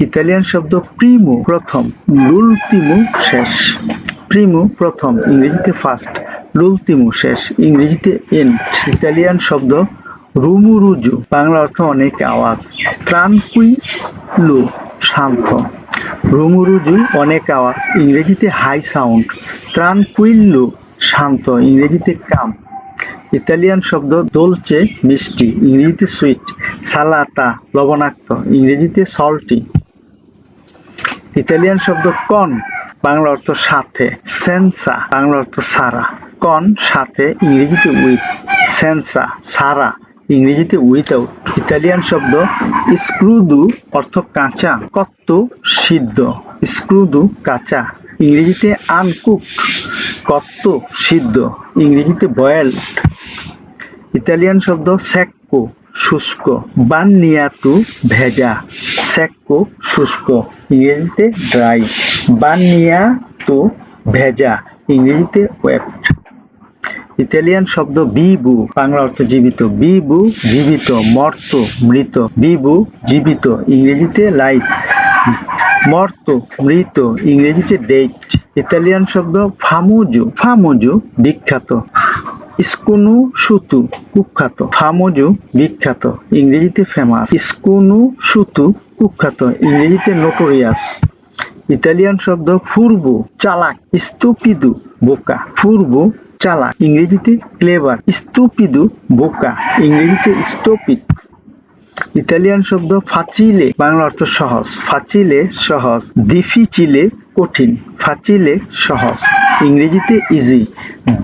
Speaker 1: ইতালিয়ান শব্দ প্রিমো প্রথম, লুলতিমো শেষ। প্রিমো প্রথম, ইংরেজিতে ফার্স্ট, লুলতিমো শেষ, ইংরেজিতে এন্ড। ইতালিয়ান শব্দ রুমুরুজু, বাংলা অর্থ অনেক আওয়াজ, ট্রানকুইলো শান্ত। রুমুরুজু অনেক আওয়াজ, ইংরেজিতে হাই সাউন্ড, ট্রানকুইলো শান্ত, ইংরেজিতে কাম। ইতালিয়ান শব্দ দোলচে মিষ্টি, ইংরেজিতে সুইট, সালাতা লবণাক্ত, ইংরেজিতে সল্টি। ইতালিয়ান শব্দ কন, বাংলা অর্থ সাথে, সেন্সা বাংলা অর্থ সারা, কন সাথে, ইংরেজিতে উইথ, সেন্সা সারা, ইংরেজিতে উইথআউট। ইতালিয়ান শব্দ স্ক্রুদু অর্থ কাঁচা, কত্তু সিদ্ধ, স্ক্রুদু কাঁচা, ইংরেজিতে আনকুকড, কত্তু সিদ্ধ, ইংরেজিতে বয়েলড। ইতালিয়ান শব্দ সেক্কো শুষ্ক, বান্নিয়াতু ভেজা, সেক্কো শুষ্ক, ইংরেজিতে ড্রাই, বান্নিয়াতু ভেজা, ইংরেজিতে ওয়েট। ইতালিয়ান শব্দ বিবু, বাংলা অর্থ জীবিত, বিবু জীবিত, মর্ত মৃত, বিবু জীবিত, ইংরেজিতে লাইফ, মর্ত মৃত, ইংরেজিতে ডেট। ইতালিয়ান শব্দ ফামোজো, ফামোজো বিখ্যাত, স্কুনু সুতু কুখ্যাত, ফামোজো বিখ্যাত, ইংরেজিতে ফেমাস, স্কুনু সুতু কুখ্যাত, ইংরেজিতে নোটোরিয়াস। ইতালিয়ান শব্দ ফুরবো চালাক, স্তুপিদু বোকা, ফুরবো চালাক, ইংরেজিতে ক্লেভার, স্তুপিদু বোকা, ইংরেজিতে স্টুপিড। ইতালিয়ান শব্দ ফাচিলে, বাংলা অর্থ সহজ, ফাচিলে সহজ, ডিফিচিলে কঠিন, ফাচিলে সহজ, ইংরেজিতে ইজি,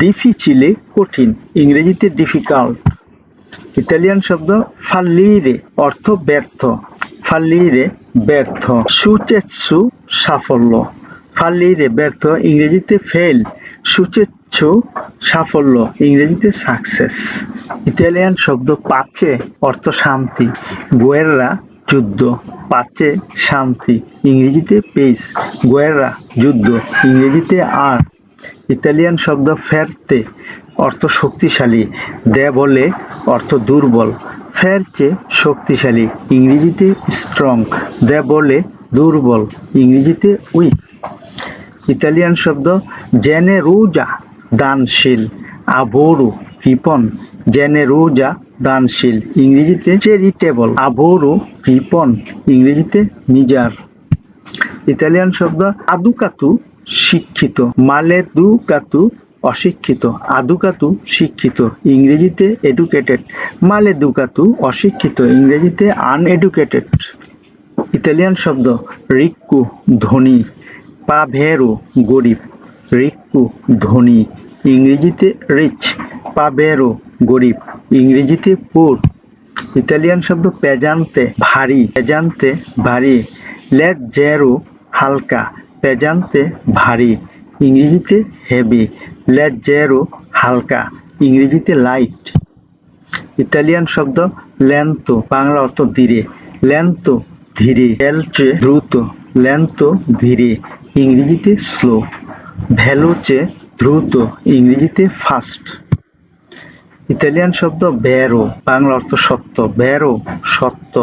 Speaker 1: ডিফিচিলে কঠিন, ইংরেজিতে ডিফিকাল্ট। ইতালিয়ান শব্দ ফাল্লিরে অর্থ ব্যর্থ, ফাল্লিরে ব্যর্থ, সুচেচ্ছু সাফল্য, ফাল্লিরে ব্যর্থ, ইংরেজিতে ফেল, সুচেচ্ছু সাফল্য, ইংরেজিতে সাকসেস। ইতালিয়ান শব্দ পাচে অর্থ শান্তি, গুয়েররা যুদ্ধ, পাচে শান্তি, ইংরেজিতে পেস, গুয়েররা যুদ্ধ, ইংরেজিতে আর। ইতালিয়ান শব্দ ফেরতে অর্থ শক্তিশালী, দেবলে অর্থ দুর্বল, ফেরচে শক্তিশালী, ইংরেজিতে স্ট্রং, দেবলে দুর্বল, ইংরেজিতে উইক। ইতালিয়ান শব্দ জেনেরোজা দানশীল, আবোরো কৃপণ, জেনেরোজা দানশীল, ইংরেজিতে চ্যারিটেবল, আবোরো কৃপণ, ইংরেজিতে মিজার। ইতালিয়ান শব্দ আদুকাতু শিক্ষিত, মালেদুকাতু অশিক্ষিত, আদুকাতু শিক্ষিত, ইংরেজিতে এডুকেটেড, মালেদুকাতু অশিক্ষিত, ইংরেজিতে আনএডুকেটেড। ইতালিয়ান শব্দ রিক্কু ধনী, পাভেরো গরিব, রিক্কু ধনী, ইংরেজিতে রিচ, পাভেরো গরিব, ইংরেজিতে পুর। ইতালিয়ান শব্দ পেজান্তে ভারী, পেজান্তে ভারী, লেজ্জেরো হালকা, পেজান্তে ভারী, ইংরেজিতে হেভি, লেজ্জেরো হালকা, ইংরেজিতে লাইট। ইতালিয়ান শব্দ লেন্তো, বাংলা অর্থ ধীরে, লেন্তো ধীরে, ভেলচে দ্রুত, লেন্তো ধীরে, ইংরেজিতে স্লো, ভেলোচে দ্রুত, ইংরেজিতে ফাস্ট। ইতালিয়ান শব্দ বেরো, বাংলা অর্থ সত্য, বেরো সত্য,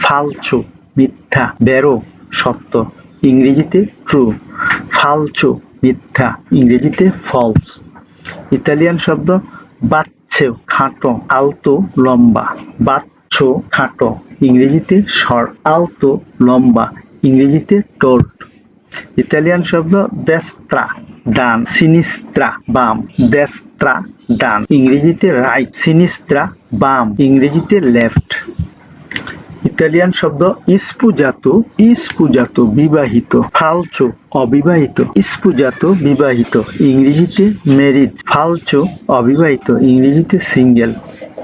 Speaker 1: ফালচো মিথ্যা, বেরো সত্য, ইংরেজিতে ট্রু, ফালচো মিথ্যা, ইংরেজিতে ফলস। ইতালিয়ান শব্দ বাচ্চো খাটো, আলতো লম্বা, বাচ্চো খাটো, ইংরেজিতে শর্ট, আলতো লম্বা, ইংরেজিতে টোল্ড। ইতালিয়ান শব্দ দেস্ত্রা ডান, সিনিস্ত্রা বাম, দেস্ত্রা ডান, ইংরেজিতে রাইট, সিনিস্ত্রা বাম, ইংরেজিতে লেফট। ইতালিয়ান শব্দ স্পুজাতো, স্পুজাতো বিবাহিত, ফালচো অবিবাহিত, স্পুজাতো বিবাহিত, ইংরেজিতে ম্যারিড, ফালচো অবিবাহিত, ইংরেজিতে সিঙ্গেল।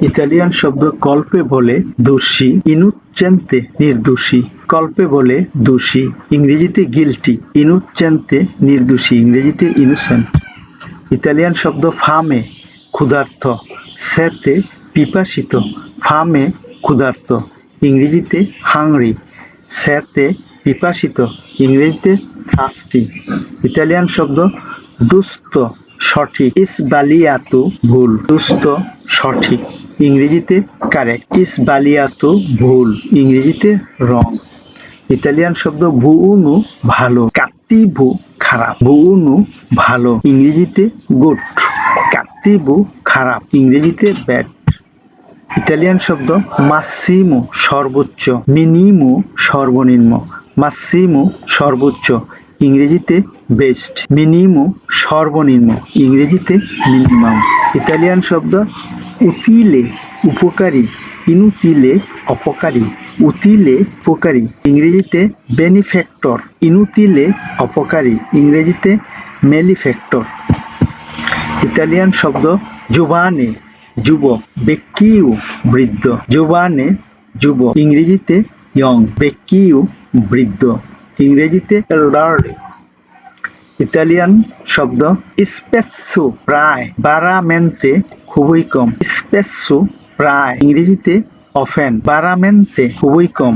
Speaker 1: ইতালিয়ান শব্দ কল্পে বলে দোষী, ইনুচ্চেন্তে নির্দোষী, কল্পে বলে দোষী, ইংরেজিতে গিলটি, ইনুচ্চেন্তে নির্দোষী, ইংরেজিতে ইনোসেন্ট। ইতালিয়ান শব্দ ফামে ক্ষুধার্ত, সেতে পিপাসিত, ফামে ক্ষুধার্ত, ইংরেজিতে হাংরি, সেতে পিপাসিত, ইংরেজিতে থার্স্টি। ইতালিয়ান শব্দ দুস্থ সঠিক, ইসবালিয়াতো ভুল, দুস্থ সঠিক, ইংরেজিতে কারেক্ট, ইসবালিয়াতো ভুল, ইংরেজিতে রং। ইতালিয়ান শব্দ বুউনু ভালো, কাত্তিভু খারাপ, বুউনু ভালো, ইংরেজিতে গুড, কাত্তিভু খারাপ, ইংরেজিতে ব্যাড। ইতালিয়ান শব্দ মাসিমো সর্বোচ্চ, মিনিমো সর্বনিম্ন, মাসিমো সর্বোচ্চ, ইংরেজিতে বেস্ট, মিনিমো সর্বনিম্ন, ইংরেজিতে মিনিমাম। ইতালিয়ান শব্দ উতিলে উপকারী, ইনুতিলে অপকারী, উতিলে উপকারী, ইংরেজিতে বেনিফ্যাক্টর, ইনুতিলে অপকারী, ইংরেজিতে মেলিফ্যাক্টর। ইতালিয়ান শব্দ জোভানে যুবক, বেক্কিউ বৃদ্ধ, জোভানে যুবক, ইংরেজিতে ইয়ং, বেক্কিউ বৃদ্ধ, ইংরেজিতে এল্ডারলি। ইতালিয়ান শব্দ স্পেসো প্রায়, বারামেন্তে খুবই কম, স্পেসো প্রায়, ইংরেজিতে অফেন, বারামেন্তে খুবই কম,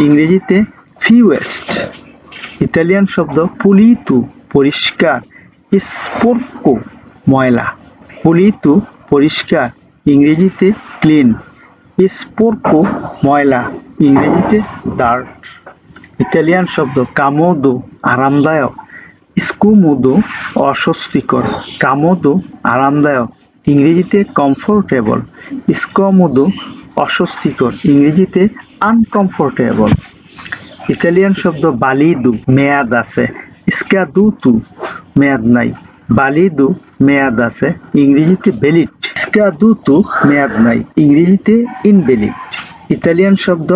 Speaker 1: ইংরেজিতে ফিউয়েস্ট। ইতালিয়ান শব্দ পুলিতু পরিষ্কার, স্পোর্কো ময়লা, পুলিতু পরিষ্কার, ইংরেজিতে ক্লিন, স্পোর্কো ময়লা, ইংরেজিতে ডার্ট। ইতালিয়ান শব্দ কামোদো আরামদায়ক, স্কুমোদো অস্বস্তিকর, কামোদো আরামদায়ক, ইংরেজিতে কমফোর্টেবল, স্কমোদো অস্বস্তিকর, ইংরেজিতে আনকমফোর্টেবল। ইতালিয়ান শব্দ বালিদু মেয়াদ আছে, স্কাদুতু মেয়াদ নাই, বালিদু মেয়াদ আছে, ইংরেজিতে ভ্যালিড, স্কাদুতু মেয়াদ নাই, ইংরেজিতে ইনভ্যালিড। ইতালিয়ান শব্দ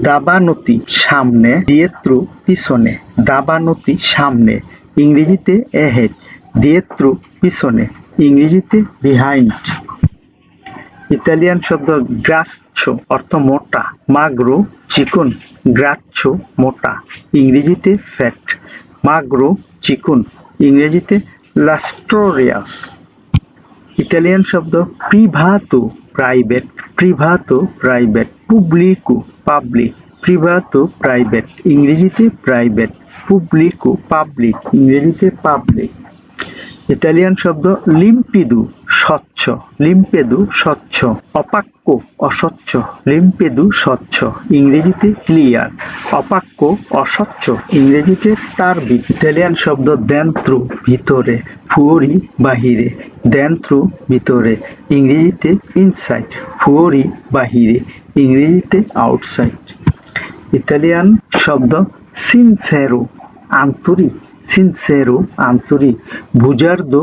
Speaker 1: দাবানতি সামনে, দিয়েত্রু পিছনে, দাবানতি সামনে, ইংরেজিতে এহেড, দিয়েত্রু পিছনে, ইংরেজিতে বিহাইন্ড। ইতালিয়ান শব্দ গ্রাচ্ছো অর্থ মোটা, মাগ্রো চিকুন, গ্রাচ্ছো মোটা, ইংরেজিতে ফ্যাট, মাগ্রো চিকুন, ইংরেজিতে লাস্ট্রোরিয়াস। ইতালিয়ান শব্দ প্রিভাতো প্রাইভেট, প্রিভাতো প্রাইভেট, পুবলিকো পাবলিক, প্রিভাতো প্রাইভেট, ইংরেজিতে প্রাইভেট, পুবলিকো পাবলিক, ইংরেজিতে পাবলিক। ইতালিয়ান শব্দ লিম্পিদু স্বচ্ছ, লিম্পেদু স্বচ্ছ। অপাক্য অস্বচ্ছ, লিম্পেদু স্বচ্ছ, ইংরেজিতে ক্লিয়ার। অপাক্য অস্বচ্ছ, ইংরেজিতে টার্বিড। ইতালিয়ান শব্দ ডেন্ট্রো ভিতরে, ফুori বাহিরে। ডেন্ট্রো ভিতরে, ইংরেজিতে ইনসাইড। ফুori বাহিরে, ইংরেজিতে আউটসাইড। ইতালিয়ান শব্দ সিনসেরো আন্তরিক, সিনসেরো আন্তরিক। বুজার্দো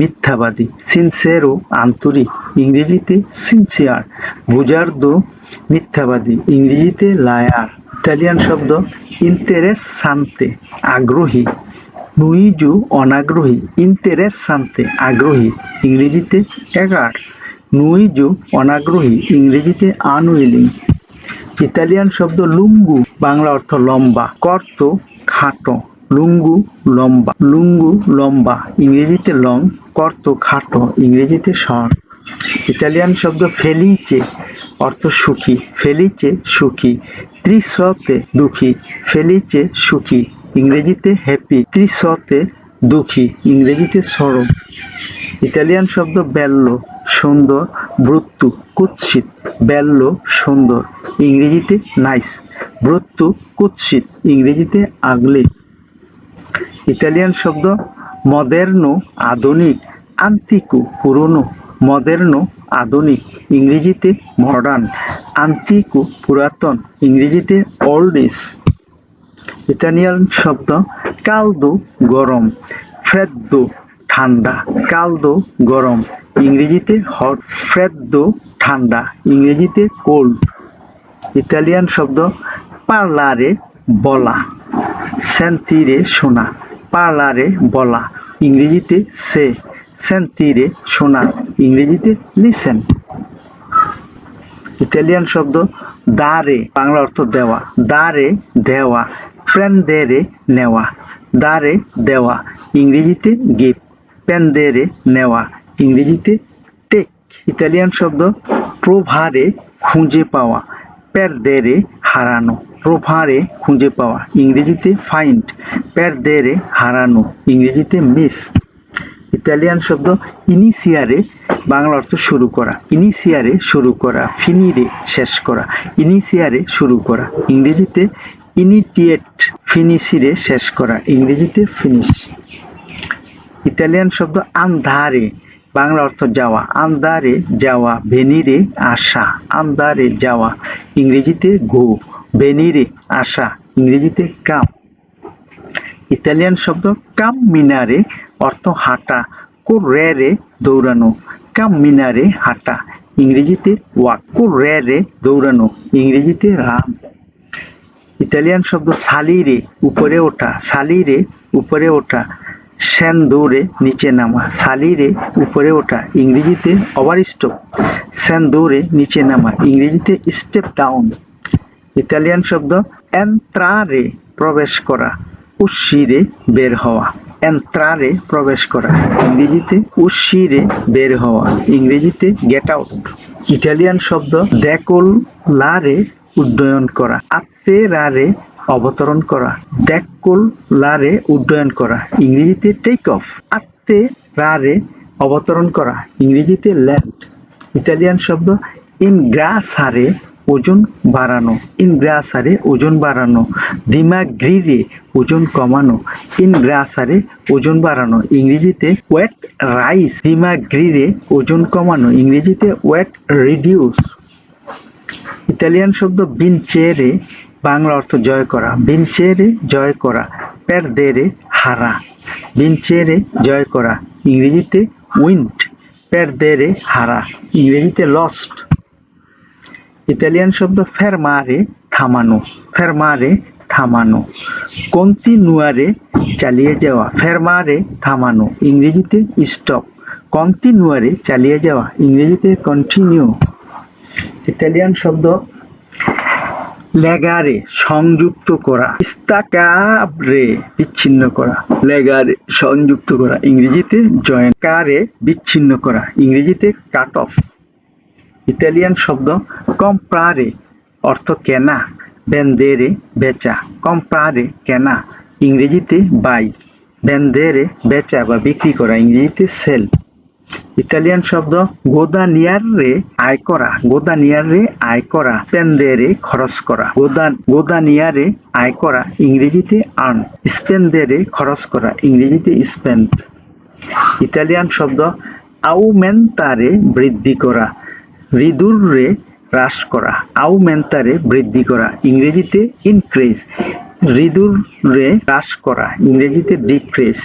Speaker 1: মিথ্যাবাদী, সিনসেরো আন্তরিক, ইংরেজিতে সিনসিয়ার। বুজার্দো মিথ্যাবাদী, ইংরেজিতে লায়ার। ইতালিয়ান শব্দ ইন্তেরেসান্তে আগ্রহী, নুইজু অনাগ্রহী, ইন্তেরেসান্তে আগ্রহী, ইংরেজিতে এগার। নুইজু অনাগ্রহী, ইংরেজিতে আনউইলিং। ইতালিয়ান শব্দ লুঙ্গু, বাংলা অর্থ লম্বা, কর্ত খাটো। লুঙ্গু লম্বা, লুঙ্গু লম্বা, ইংরেজিতে লং। কর্ত খাটো, ইংরেজিতে শর্ট। ইতালিয়ান শব্দ ফেলিচে, অর্থ সুখী। ফেলিচে সুখী। ত্রিশতে দুঃখী, ফেলিচে সুখী, ইংরেজিতে হ্যাপি। ত্রিশতে দুঃখী, ইংরেজিতে সরব। ইতালিয়ান শব্দ বেল্লো সুন্দর, ব্রুত্তু কুৎসিত। বেল্লো সুন্দর, ইংরেজিতে নাইস। ব্রুত্তু কুৎসিত, ইংরেজিতে আগলি। ইতালিয়ান শব্দ মডের্নো আধুনিক, আন্তিকো পুরনো। মডের্নো আধুনিক, ইংরেজিতে মডার্ন। আন্তিকো পুরাতন, ইংরেজিতে ওল্ডিস। ইতালিয়ান শব্দ কালদো গরম, ফ্রেদ্দো ঠান্ডা। কালদো গরম, ইংরেজিতে হট। ফ্রেদ্দো ঠান্ডা, ইংরেজিতে কোল্ড। ইতালিয়ান শব্দ পার্লারে বলা, সেন্তিরে শোনা। পার্লারে বলা, ইংরেজিতে সে। সেন্তিরে শোনা, ইংরেজিতে লিসেন। ইতালিয়ান শব্দ দারে, বাংলা অর্থ দেওয়া। দারে দেওয়া, প্রেন্দেরে নেওয়া। দারে দেওয়া, ইংরেজিতে গিফট। প্রেন্দেরে নেওয়া, ইংরেজিতে টেক। ইতালিয়ান শব্দ প্রোভারে খুঁজে পাওয়া, পেরদেরে হারানো। প্রোভারে খুঁজে পাওয়া, ইংরেজিতে ফাইন্ড। পেরদেরে হারানো, ইংরেজিতে মিস। ইতালিয়ান শব্দ ইনিসিয়ারে, বাংলা অর্থ শুরু করা। ইনিসিয়ারে শুরু করা, ফিনিরে শেষ করা। ইনিসিয়ারে শুরু করা, ইংরেজিতে ইনিটিয়েট। ফিনিশিরে শেষ করা, ইংরেজিতে ফিনিশ। ইতালিয়ান শব্দ আন্ধারে, বাংলা অর্থ যাওয়া। আন্দারে যাওয়া, ভেনিরে আসা। আন্দারে যাওয়া, ইংরেজিতে গো। ভেনিরে আসা, ইংরেজিতে কাম। ইতালিয়ান শব্দ কামিনারে, অর্থ হাঁটা। কোরেরে দৌড়ানো। কামিনারে হাঁটা, ইংরেজিতে ওয়াক। কোরেরে দৌড়ানো, ইংরেজিতে রান। ইতালিয়ান শব্দ সালিরে উপরে ওঠা। সালিরে উপরে ওঠা, সেন্দুরে নিচে নামা। সালিরে উপরে ওঠা, ইংরেজিতে ওভারস্টেপ। সেন্দুরে নিচে নামা, ইংরেজিতে স্টেপ ডাউন। ইতালিয়ান শব্দ এন্ত্রারে প্রবেশ করা, উশিরে বের হওয়া। এন্ত্রারে প্রবেশ করা, ইংরেজিতে উশিরে বের হওয়া, ইংরেজিতে গেট আউট। ইটালিয়ান শব্দ দেকোলারে উড্ডয়ন করা। আত্তেরারে অবতরণ করা। দেকোলারে উড্ডয়ন করা, ইংরেজিতে টেক অফ। আত্তেরারে অবতরণ করা, ইংরেজিতে ল্যান্ড। ইতালিয়ান শব্দ ইনগ্রাসারে ওজন বাড়ানো। ইনগ্রাসারে ওজন বাড়ানো। দিমাগ্রিরে ওজন কমানো। ইনগ্রাসারে ওজন বাড়ানো, ইংরেজিতে ওয়েট রাইস। দিমাগ্রিরে ওজন কমানো, ইংরেজিতে ওয়েট রিডিউস। ইতালিয়ান শব্দ ভিনচেরে, বাংলা অর্থ জয় করা। ভিনচেরে জয় করা, পেরদেরে হারা। ভিনচেরে জয় করা, ইংরেজিতে উইন্ড। পেরদেরে হারা, ইংরেজিতে লস্ট। ইতালিয়ান শব্দ ফেরমারে থামানো। ফেরমারে থামানো। কন্টিনুয়ারে চালিয়ে যাওয়া। ফেরমারে থামানো, ইংরেজিতে স্টপ। কন্টিনুয়ারে চালিয়ে যাওয়া, ইংরেজিতে কন্টিনিউ। ইতালিয়ান শব্দ লেগারে সংযুক্ত করা। স্তাকারে বিচ্ছিন্ন করা। লেগারে সংযুক্ত করা, ইংরেজিতে জয়েন। কারে বিচ্ছিন্ন করা, ইংরেজিতে কাট অফ। ইতালিয়ান শব্দ কম্প্রারে, অর্থ কেনা। ভেন্দেরে বেচা। কম্প্রারে কেনা, ইংরেজিতে বাই। ভেন্দেরে বেচা বা বিক্রি করা, ইংরেজিতে সেল। ইতালিয়ান শব্দ গোদানিয়ারে আয় করা, গোদানিয়ারে আয় করা, স্পেন্দেরে খরচ করা, গোদানিয়ারে আয় করা, ইংরেজিতে আর্ন, স্পেন্দেরে খরচ করা, ইংরেজিতে স্পেন্ড। ইতালিয়ান শব্দ আউমেন্তারে বৃদ্ধি করা, রিদুরে হ্রাস করা, আউমেন্তারে বৃদ্ধি করা, ইংরেজিতে ইনক্রিজ, রিদুরে হ্রাস করা, ইংরেজিতে ডিক্রিজ।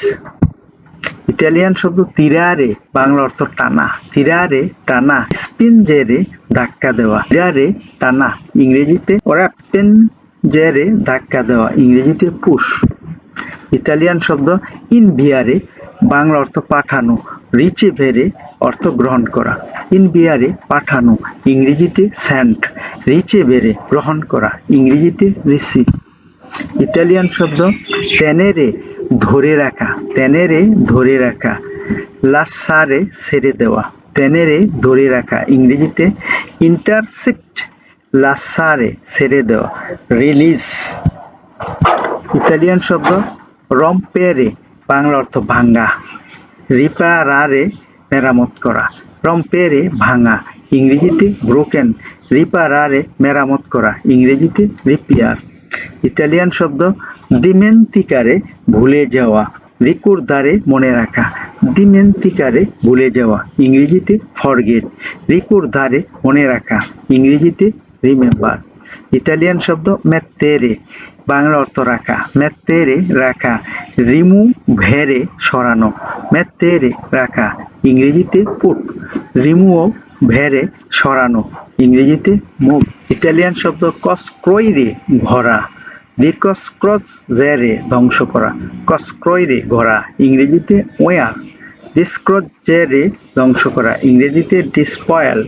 Speaker 1: ইতালিয়ান শব্দ তিরারে, বাংলা অর্থ টানা, তিরারে টানা, স্পিনজেরে ধাক্কা দেওয়া, তিরারে টানা, ইংরেজিতে ওরাপেনজেরে ধাক্কা দেওয়া, ইংরেজিতে পুশ। ইতালিয়ান শব্দ ইনভিয়ারে, বাংলা অর্থ পাঠানো, রিচেভেরে অর্থ গ্রহণ করা, ইনভিয়ারে পাঠানো, ইংরেজিতে সেন্ট, রিচেভেরে গ্রহণ করা, ইংরেজিতে রিসিভ। ইতালিয়ান শব্দ টেনেরে ধরে রাখা, টেনেরে ধরে রাখা, লাসারে ছেড়ে দেওয়া, টেনেরে ধরে রাখা, ইংরেজিতে ইন্টারসেপ্ট, লাসারে ছেড়ে দেওয়া, রিলিজ। ইতালিয়ান শব্দ রম্পেরে, বাংলা অর্থ ভাঙ্গা, রিপারারে মেরামত করা, রম্পেরে ভাঙা, ইংরেজিতে ব্রোকেন, রিপারারে মেরামত করা, ইংরেজিতে রিপেয়ার। ইতালিয়ান শব্দ দিমেন্তিকারে ভুলে যাওয়া, রিকোর্দারে মনে রাখা, দিমেন্তিকারে ভুলে যাওয়া, ইংরেজিতে ফরগেট, রিকোর্দারে মনে রাখা, ইংরেজিতে রিমেম্বার। ইতালিয়ান শব্দ মেত্তেরে, বাংলা অর্থ রাখা, মেত্তেরে রাখা, রিমুভেরে সরানো, মেত্তেরে রাখা, ইংরেজিতে পুট, রিমুভেরে সরানো, ইংরেজিতে মুভ। ইতালিয়ান শব্দ কসক্রইরে ভরা, ডিসকক্রজেরে ধ্বংস করা, কসক্রইরে গড়া, ইংরেজিতে ওয়ার, ডিসকক্রজেরে ধ্বংস করা, ইংরেজিতে ডিসপয়েল।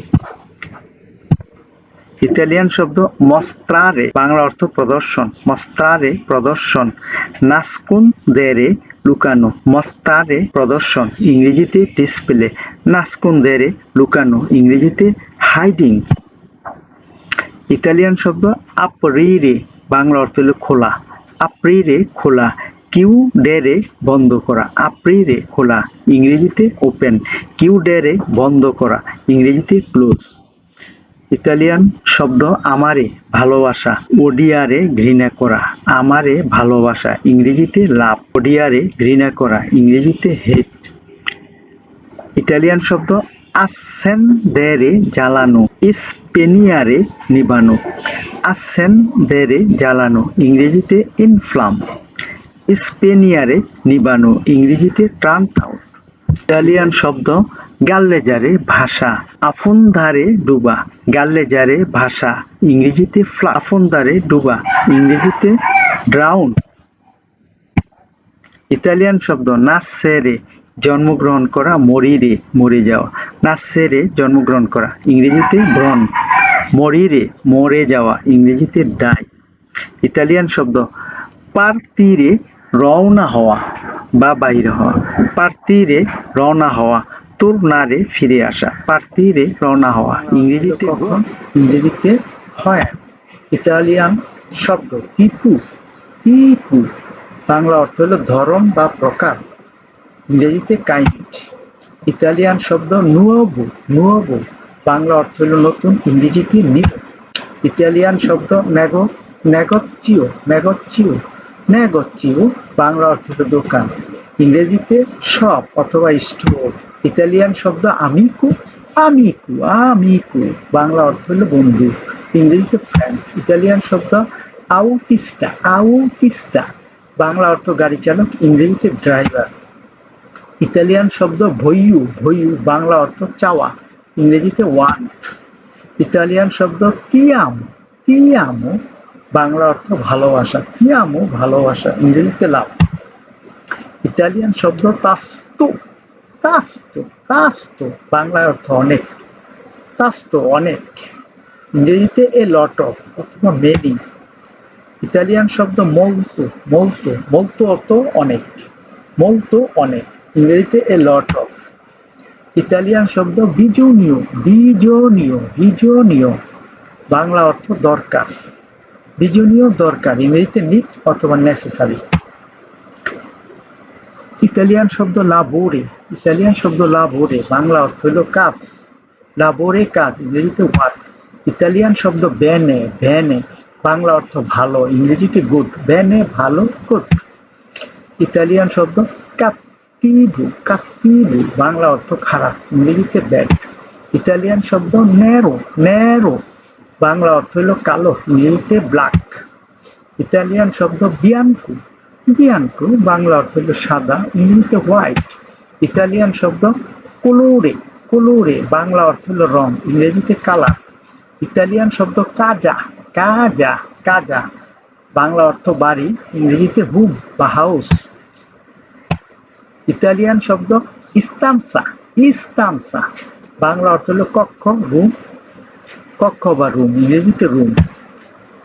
Speaker 1: ইতালিয়ান শব্দ মস্ত্রারে, বাংলা অর্থ প্রদর্শন, মস্ত্রারে প্রদর্শন, নাস্কুনদেরে লুকানো, মস্তারে প্রদর্শন, ইংরেজিতে ডিসপ্লে, নাস্কুনদেরে লুকানো, ইংরেজিতে হাইডিং। ইতালিয়ান শব্দ আপ্রিরে, বাংলা অর্থ হল খোলা, আপ্রিরে খোলা, কিউডেরে বন্ধ করা, আপ্রিরে খোলা, ইংরেজিতে ওপেন, কিউডেরে বন্ধ করা, ইংরেজিতে ক্লোজ। ইতালিয়ান শব্দ আমারে ভালোবাসা, ওডিয়ারে ঘৃণা করা, আমারে ভালোবাসা, ইংরেজিতে লাভ, ওডিয়ারে ঘৃণা করা, ইংরেজিতে হেট। ইতালিয়ান শব্দ আসেন্দেরে জ্বালানো, স্পেনিয়ারে নিবানো, আসেন্দেরে জ্বালানো, ইংরেজিতে ইনফ্লাম, স্পেনিয়ারে নিবানো, ইংরেজিতে টার্ন আউট। ইতালিয়ান শব্দ গাল্লেজারে ভাষা, আফন্দারে ডুবা, গাল্লেজারে ভাষা, ইংরেজিতে আফন্দারে ডুবা, ইংরেজিতে ড্রাউন। ইতালিয়ান শব্দ নাসেরে, জন্মগ্রহণ করা, মরিরে মরে যাওয়া, নাসেরে জন্মগ্রহণ করা, ইংরেজিতে ব্রন, মরিরে মরে যাওয়া, ইংরেজিতে ডাই। ইতালিয়ান শব্দ পার্তিরে রওনা হওয়া বা বাইরে হওয়া, পার্তিরে রওনা হওয়া, তুর্নারে ফিরে আসা, পার্তিরে রওনা হওয়া, ইংরেজিতে কখন, ইংরেজিতে হয়। ইতালিয়ান শব্দ টিপু, টিপু, বাংলা অর্থ হলো ধরন বা প্রকার, ইংরেজিতে কাইন্ড। ইতালিয়ান শব্দ নুয়োভো, নুয়োভো, বাংলা অর্থ হলো নতুন, ইংরেজিতে নিউ। ইতালিয়ান শব্দ নেগো, নেগোচিও, নেগোচিও, নেগোচিও, বাংলা অর্থ হলো দোকান, ইংরেজিতে শপ অথবা স্টোর। ইতালিয়ান শব্দ আমিকো, আমিকো, আমিকো, বাংলা অর্থ হলো বন্ধু, ইংরেজিতে ফ্রেন্ড। ইতালিয়ান শব্দ আউটিস্টা, আউটিস্টা, বাংলা অর্থ গাড়ি চালক, ইংরেজিতে ড্রাইভার। ইতালিয়ান শব্দ ভইয়ু, ভইয়ু, বাংলা অর্থ চাওয়া, ইংরেজিতে ওয়ান্ট। ইতালিয়ান শব্দ তিয়ামো, তিয়ামো, বাংলা অর্থ ভালোবাসা, তিয়ামো ভালোবাসা, ইংরেজিতে লাভ। ইতালিয়ান শব্দ তাস্তো, তাস্তো, তাস্তো, বাংলা অর্থ অনেক, তাস্তো অনেক, ইংরেজিতে এ লট অফ অথবা মেনি। ইতালিয়ান শব্দ মোলতো, মোলতো, মোলতো অর্থ অনেক, মোলতো অনেক, ইংরেজিতে এ লট অফ। ইতালিয়ান শব্দ বিজুনিও, বিজনীয়, বিজনীয়, বাংলা অর্থ দরকার, বিজনীয় দরকার, ইংরেজিতে নিড অথবা নেসেসারি। ইতালিয়ান শব্দ লাবোরে, ইতালিয়ান শব্দ লাবোরে, বাংলা অর্থ হলো কাজ। লাবোরে কাজ, ইংরেজিতে ওয়ার্ক। ইতালিয়ান শব্দ বেনে, বেনে, বাংলা অর্থ ভালো, ইংরেজিতে গুড। বেনে ভালো, গুড। ইতালিয়ান শব্দ কাত্তিভু, কাত্তিভু, বাংলা অর্থ খারাপ, ইংরেজিতে ব্যাড। ইতালিয়ান শব্দ নেরো, নেরো, বাংলা অর্থ হলো কালো, ইংরেজিতে ব্ল্যাক। ইতালিয়ান শব্দ বিয়ানকো, বিয়ানকো, বাংলা অর্থ হলো সাদা, ইংরেজিতে হোয়াইট। ইতালিয়ান শব্দ কোলোরে, কোলোরে, বাংলা অর্থ হলো রং, ইংরেজিতে কালার। ইতালিয়ান শব্দ কাজা, কাজা, কাজা, বাংলা অর্থ বাড়ি, ইংরেজিতে হোম বা হাউস। ইতালিয়ান শব্দ ইস্তানসা, ইস্তানসা, বাংলা অর্থ হলো কক্ষ, রুম, কক্ষ বা রুম, ইংরেজিতে রুম।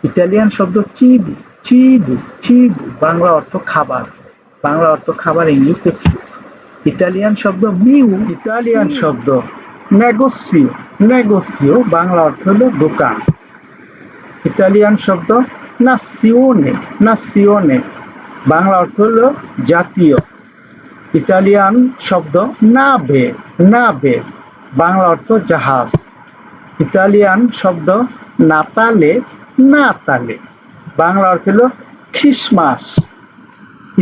Speaker 1: ইতালিয়ান শব্দ চিবু, চিবু, চিবু, বাংলা অর্থ খাবার, বাংলা অর্থ খাবার, ইংরেজিতে ফুড। ইতালিয়ান শব্দ মিউ, ইতালিয়ান শব্দ নেগোসিও, নেগোসিও, বাংলা অর্থ হলো দোকান। ইতালিয়ান শব্দ নাসিওনে, নাসিওনে, বাংলা অর্থ হলো জাতীয়। ইতালিয়ান শব্দ নাভে, নাভে, বাংলা অর্থ জাহাজ। ইতালিয়ান শব্দ নাতালে, নাতালে, বাংলা অর্থ হলো খ্রিসমাস।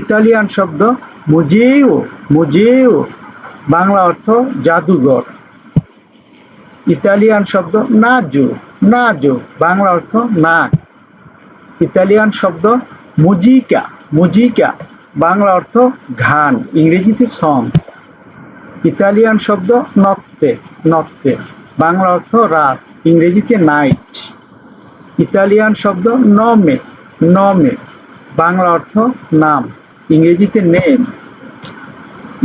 Speaker 1: ইতালিয়ান শব্দ মুজেও, মুজেও, বাংলা অর্থ জাদুঘর। ইতালিয়ান শব্দ নাজো, নাজো, বাংলা অর্থ নাক। ইতালিয়ান শব্দ মুজিকা, মুজিকা, বাংলা অর্থ গান, ইংরেজিতে সং। ইতালিয়ান শব্দ নত্তে, নত্তে, বাংলা অর্থ রাত, ইংরেজিতে নাইট। ইতালিয়ান শব্দ নমে, নমে, বাংলা অর্থ নাম, ইংরেজিতে নেম।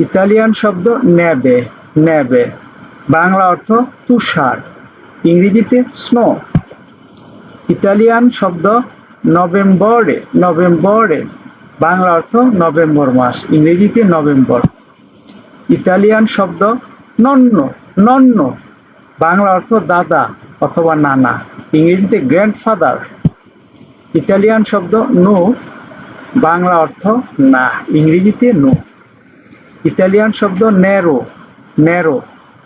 Speaker 1: ইতালিয়ান শব্দ নেবে, নেবে, বাংলা অর্থ তুষার, ইংরেজিতে স্নো। ইতালিয়ান শব্দ নভেম্বরে, নভেম্বরে, বাংলা অর্থ নভেম্বর মাস, ইংরেজিতে নভেম্বর। ইতালিয়ান শব্দ নন্ন, নন্ন, বাংলা অর্থ দাদা অথবা নানা, ইংরেজিতে গ্র্যান্ডফাদার। ইতালিয়ান শব্দ নো, বাংলা অর্থ না, ইংরেজিতে নো। ইতালিয়ান শব্দ নেরো, নেরো,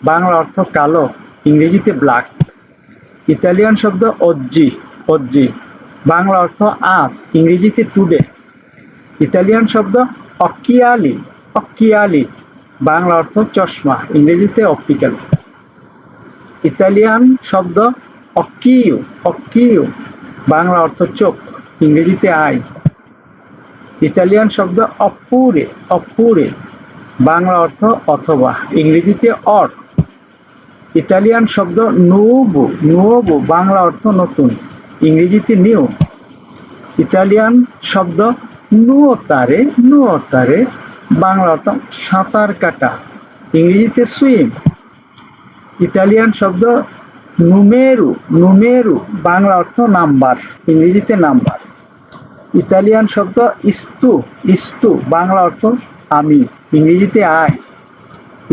Speaker 1: বাংলা অর্থ কালো, ইংরেজিতে ব্ল্যাক। ইতালিয়ান শব্দ অজ্জি, অজ্জি, বাংলা অর্থ আজ, ইংরেজিতে টুডে। ইতালিয়ান শব্দ অক্কিয়ালি, অক্কিয়ালি, বাংলা অর্থ চশমা, ইংরেজিতে অপটিক্যাল। ইতালিয়ান শব্দ অক্কিও, অক্কিও, বাংলা অর্থ চোখ, ইংরেজিতে আই। ইতালিয়ান শব্দ অপ্পুরে, অপ্পুরে, বাংলা অর্থ অথবা, ইংরেজিতে অর। ইতালিয়ান শব্দ নুওভো, নুওভো, বাংলা অর্থ নতুন, ইংরেজিতে নিউ। ইতালিয়ান শব্দ নুওতারে, নুওতারে, বাংলা অর্থ সাঁতার কাটা, ইংরেজিতে সুইম। ইতালিয়ান শব্দ নুমেরু, নুমেরু, বাংলা অর্থ নাম্বার, ইংরেজিতে নাম্বার। ইতালিয়ান শব্দ ইস্তু, ইস্তু, বাংলা অর্থ আমি, ইংরেজিতে আই।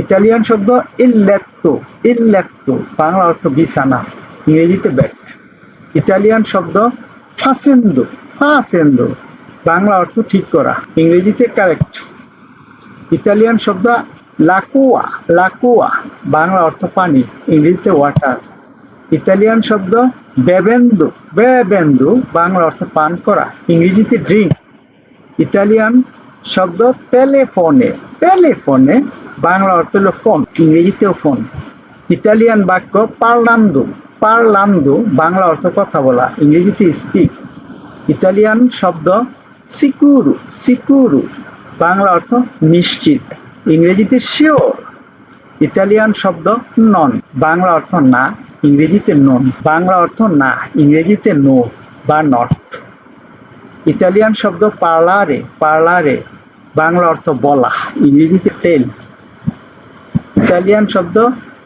Speaker 1: ইতালিয়ান শব্দ ইল্লেত্তো, ইল্লেত্তো, বাংলা অর্থ বিছানা, ইংরেজিতে বেড। ইতালিয়ান শব্দ ফাসেন্দো, ফাসেন্দো, বাংলা অর্থ ঠিক করা, ইংরেজিতে কারেক্ট। ইতালিয়ান শব্দ লাকুয়া, লাকুয়া, বাংলা অর্থ পানি, ইংরেজিতে ওয়াটার। ইতালিয়ান শব্দ বেবেন্দু, বেবেন্দু, বাংলা অর্থ পান করা, ইংরেজিতে ড্রিঙ্ক। ইতালিয়ান শব্দ টেলিফোনে, টেলিফোনে, বাংলা অর্থ হলো ফোন, ইংরেজিতেও ফোন। ইতালিয়ান বাক্য পার্লান্দো, পার্লান্দো, বাংলা অর্থ কথা বলা, ইংরেজিতে স্পিক। ইতালিয়ান শব্দ সিকুরু, সিকুরু, বাংলা অর্থ নিশ্চিত, ইংরেজিতে শিওর। ইতালিয়ান শব্দ নন, বাংলা অর্থ না, ইংরেজিতে নন, বাংলা অর্থ না, ইংরেজিতে নো বা নট। ইতালিয়ান শব্দ পার্লারে, পার্লারে, বাংলা অর্থ বলা, ইংরেজিতে টেল। ইতালিয়ান শব্দ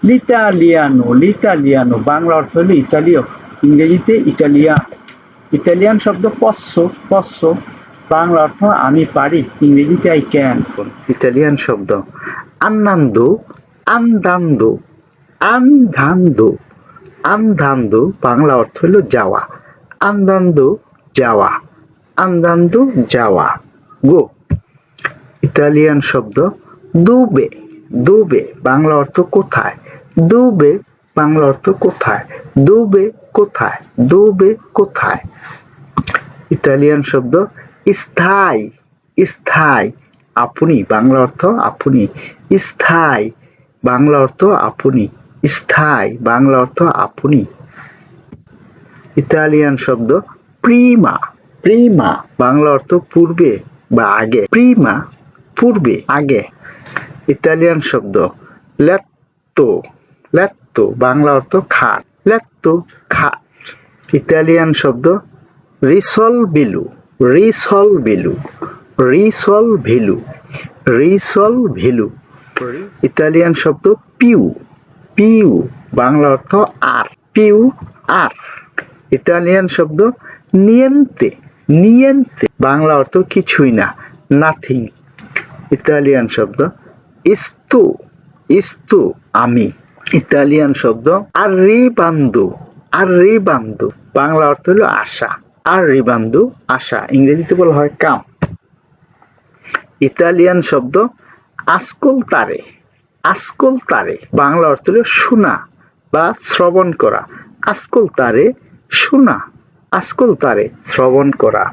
Speaker 1: লিটালিয়ানো, লিটালিয়ানো, বাংলা অর্থ হলো ইতালীয়, ইংরেজিতে ইটালিয়া। ইতালিয়ান শব্দ পස්සো, পස්සো, বাংলা অর্থ আমি পারি, ইংরেজিতে আই ক্যান। ইতালিয়ান শব্দ আন্দান্দো, আন্দান্দো, আন্দান্দো, আন্দান্দো, বাংলা অর্থ হলো যাওয়া, আন্দান্দো, যাওয়া, আন্দান্দো, যাওয়া, গো। ইতালিয়ান শব্দ দুবে, দুবে বাংলা অর্থ কোথায়, দুবে বাংলা অর্থ কোথায়, দুবে কোথায়, দুবে কোথায়। ইতালিয়ান শব্দ স্থায়ী, স্থায়ী আপনি বাংলা অর্থ আপনি, স্থায়ী বাংলা অর্থ আপনি, স্থায়ী বাংলা অর্থ আপনি। ইতালিয়ান শব্দ প্রিমা, প্রিমা বাংলা অর্থ পূর্বে বা আগে, প্রিমা পূর্বে আগে। ইতালিয়ান শব্দ লেত্তো, লেত্তো বাংলা অর্থ খাট, লেত্তো খাট। ইতালিয়ান শব্দ রিসলভিলু, রিসলভিলু, রিসলভিলু, রিসলভিলু। ইতালিয়ান শব্দ পিউ, পিউ বাংলা অর্থ আর, পিউ আর। ইতালিয়ান শব্দ নিয়েন্তে, নিয়েন্তে বাংলা অর্থ কিছুই না, নাথিং। ইতালিয়ান শব্দ ইস্তু, ইস্তু আমি। ইতালিয়ান শব্দ আর্রিবান্দু, আর্রিবান্দু বাংলা অর্থ হলো আশা, আর্রিবান্দু আশা, ইংরেজিতে বলা হয় কাম। ইতালিয়ান শব্দ আস্কলতারে, আস্কলতারে বাংলা অর্থ হলো শোনা বা শ্রবণ করা, আস্কলতারে শোনা, আস্কলতারে শ্রবণ করা।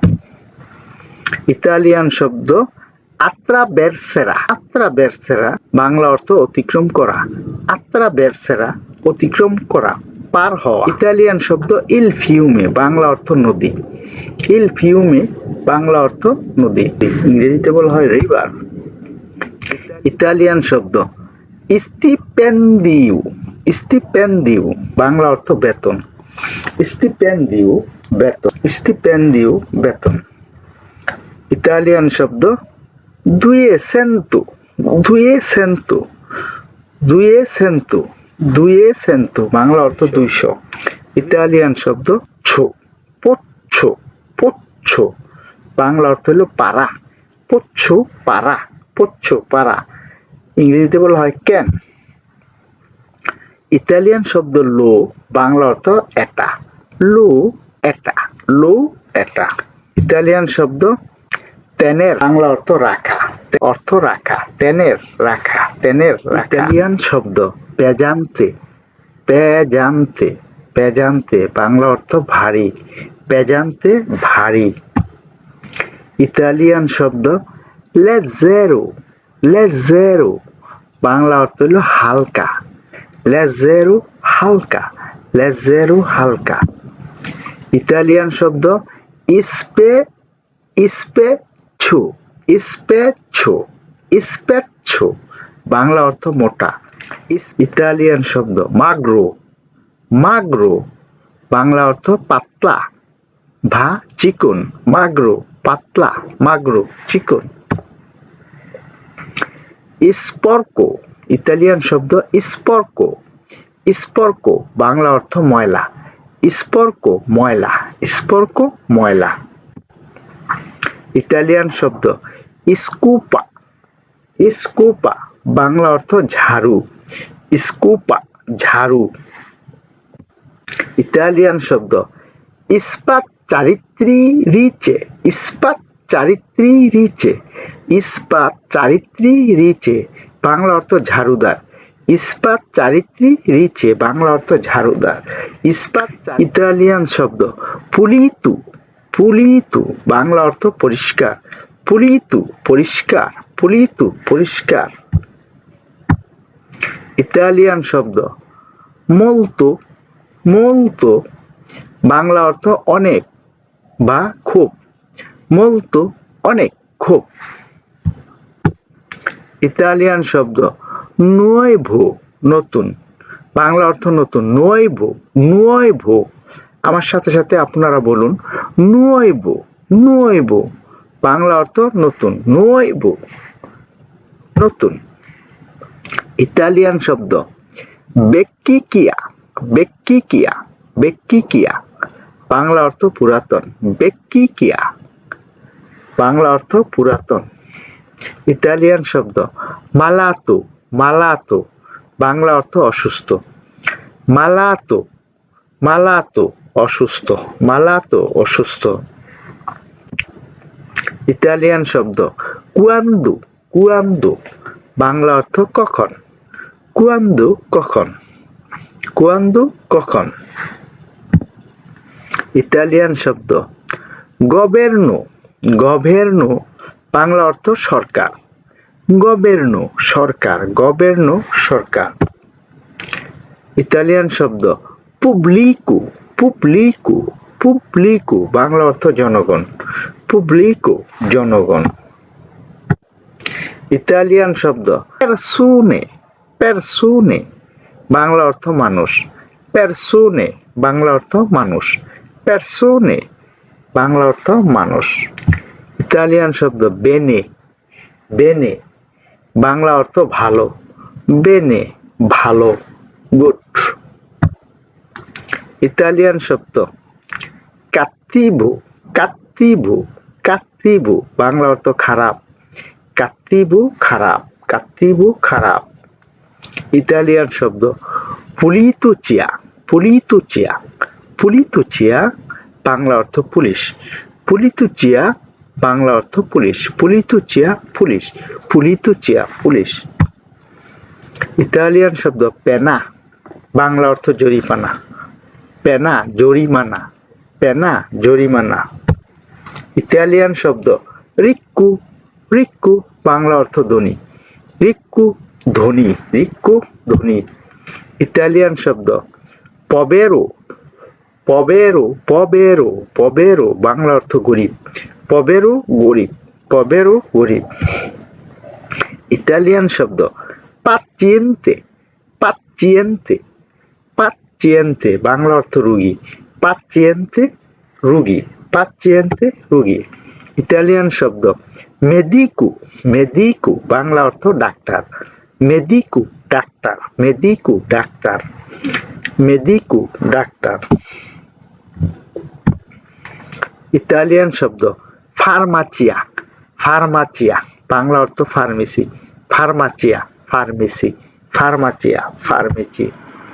Speaker 1: ইতালিয়ান শব্দ আত্রাবেরসেরা, আত্রাবেরসেরা বাংলা অর্থ অতিক্রম করা, আত্রাবেরসেরা অতিক্রম করা, পার হওয়া। ইতালিয়ান শব্দ ইল ফিউমে বাংলা অর্থ নদী, ইল ফিউমে বাংলা অর্থ নদী, ইংরেজিতে বলা হয় রিভার। ইতালিয়ান শব্দ স্টিপেন্দিউ, স্টিপেন্দিউ বাংলা অর্থ বেতন, স্টিপেন্দিউ বেতন, স্টিপেন্দিউ বেতন। ইতালিয়ান শব্দ দুয়ে সেন্তো, দুয়ে সেন্তো, দুয়ে সেন্তো, দুয়ে সেন্তো বাংলা অর্থ 200। ইতালিয়ান শব্দ ছো, পোচ্ছো, পোচ্ছো বাংলা অর্থ হলো পারা, পোচ্ছো পারা, পোচ্ছো পারা, ইংরেজিতে বলা হয় ক্যান। ইতালিয়ান শব্দ লো বাংলা অর্থ এটা, লো এটা, লো এটা। ইতালিয়ান শব্দ তেনের বাংলা অর্থ রাখা, অর্থ রাখা, তেনের রাখা, তেনের রাখা। ইতালিয়ান শব্দ পেজান্তে, পেজান্তে, পেজান্তে বাংলা অর্থ ভারী, পেজান্তে ভারী। ইতালিয়ান শব্দ লেজেরো, লেজেরো বাংলা অর্থ হলো হালকা, লেজেরো হালকা, লেজেরো হালকা। ইতালিয়ান শব্দ ইস্পে, ইস্পেছো, ইস্পেছো, ইস্পেছো বাংলা অর্থ মোটা। ইতালিয়ান শব্দ মাগ্রো, মাগ্রো বাংলা অর্থ পাতলা বা চিকন, মাগ্রো পাতলা, মাগ্রো চিকন। স্পর্কো, ইতালিয়ান শব্দ স্পর্কো, স্পর্কো বাংলা অর্থ ময়লা, স্পর্কো ময়লা, স্পর্কো ময়লা। ইতালিয়ান শব্দ স্কুপা, স্কুপা বাংলা অর্থ ঝাড়ু, স্কুপা ঝাড়ু। ইতালিয়ান শব্দ ইস্পাত চারিত্রি রিচে, ইস্পাত চারিত্রি রিচে, ইস্পাত চারিত্রি রিচে বাংলা অর্থ ঝাড়ুদার, ইস্পাত চারিত্রি রিচে বাংলা অর্থ ঝাড়ুদার, ইস্পাত। ইতালিয়ান শব্দ পুলিতু, পুলিতু বাংলা অর্থ পরিষ্কার, পুলিতু পরিষ্কার, পুলিতু পরিষ্কার। ইতালিয়ান শব্দ মোলতো, মোলতো বাংলা অর্থ অনেক বা খুব, মোলতো অনেক, খুব। ইতালিয়ান শব্দ নুয়োভো নতুন বাংলা অর্থ নতুন, নুয়োভো, নুয়োভো আমার সাথে সাথে আপনারা বলুন নুয়োভো, নুয়োভো বাংলা অর্থ নতুন, নুয়োভো নতুন। ইতালিয়ান শব্দ বেক্কিকিয়া, বেক্কিকিয়া, বেক্কিকিয়া বাংলা অর্থ পুরাতন, বেক্কিকিয়া বাংলা অর্থ পুরাতন। ইতালিয়ান শব্দ মালাতো, মালাতো বাংলা অর্থ অসুস্থ, মালাতো, মালাতো অসুস্থ, মালাতো অসুস্থ। ইতালিয়ান শব্দ কুয়ান্দো, কুয়ান্দো বাংলা অর্থ কখন? কুয়ান্দু কখন? কুয়ান্দু কখন? ইতালিয়ান শব্দ গভের্নো। গভের্নো বাংলা অর্থ সরকার। গভের্নো সরকার। গভের্নো সরকার। ইতালিয়ান শব্দ পুবলিকো। পুবলিকো। পুবলিকো বাংলা অর্থ জনগণ। পুবলিকো জনগণ। ইতালিয়ান শব্দ পেরসোনে। পেরসোনে বাংলা অর্থ মানুষ। পেরসোনে বাংলা অর্থ মানুষ। পেরসোনে বাংলা অর্থ মানুষ। ইতালিয়ান শব্দ বেনে। বেনে বাংলা অর্থ ভালো। বেনে ভালো, গুড। ইতালিয়ান শব্দ কাত্তিভো। কাত্তিভো। কাত্তিভো বাংলা অর্থ খারাপ। কাত্তিভো খারাপ। কাত্তিভো খারাপ। ইতালিয়ান শব্দ পুলিতুচিয়া। পুলিতুচিয়া। পুলিতুচিয়া বাংলা অর্থ পুলিশ। পুলিতুচিয়া বাংলা অর্থ পুলিশ। পুলিতুচিয়া পুলিশ। পুলিতুচিয়া পুলিশ। ইতালিয়ান শব্দ পেনা। বাংলা অর্থ জরিমানা। পেনা জরিমানা। পেনা জরিমানা। ইতালিয়ান শব্দ রিক্কু। রিক্কু বাংলা অর্থ ধনী। রিক্কু ধনী। রিক্কু ধনী। ইতালিয়ান শব্দ পবেরো। পবেরো। পবেরো। পবেরো বাংলা অর্থ গরিব। পবেরো গরিব। পবেরো গরিব। ইতালিয়ান শব্দ পাচিয়েন্তে। পাচিয়েন্তে। পাচিয়েন্তে বাংলা অর্থ রোগী। পাচিয়েন্তে রোগী। পাচিয়েন্তে রোগী। ইতালিয়ান শব্দ মেদিকু। মেদিকু বাংলা অর্থ ডাক্তার। মেদিকু ডাক্তার। মেদিকু ডাক্তার। মেদিকু ডাক্তার। ইতালিয়ান শব্দ ফার্মাচিয়া। ফার্মাচিয়া বাংলা অর্থ ফার্মেসি। ফার্মাচিয়া ফার্মেসি। ফার্মাচিয়া ফার্মেসি।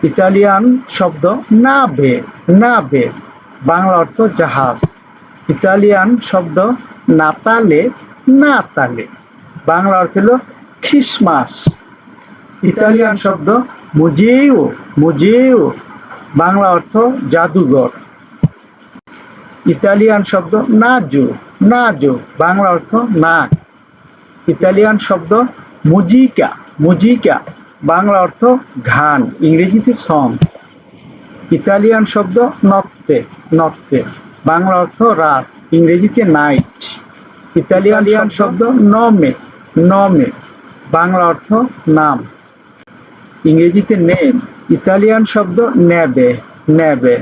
Speaker 1: ইতালিয়ান শব্দ নাভে। নাভে বাংলা অর্থ জাহাজ। ইতালিয়ান শব্দ নাতালে। নাতালে বাংলা অর্থ হলো খ্রিসমাস। ইতালিয়ান শব্দ মুজেও। মুজেও বাংলা অর্থ জাদুঘর। ইতালিয়ান শব্দ নাজো। নাজো বাংলা অর্থ নাক। ইতালিয়ান শব্দ মুজিকা। মুজিকা বাংলা অর্থ গান, ইংরেজিতে সং। ইতালিয়ান শব্দ নত্তে। নত্তে বাংলা অর্থ রাত, ইংরেজিতে নাইট। ইতালিয়ান শব্দ নমে। নমে বাংলা অর্থ নাম, ইংরেজিতে নেম। ইতালিয়ান শব্দ নেবে। নেবে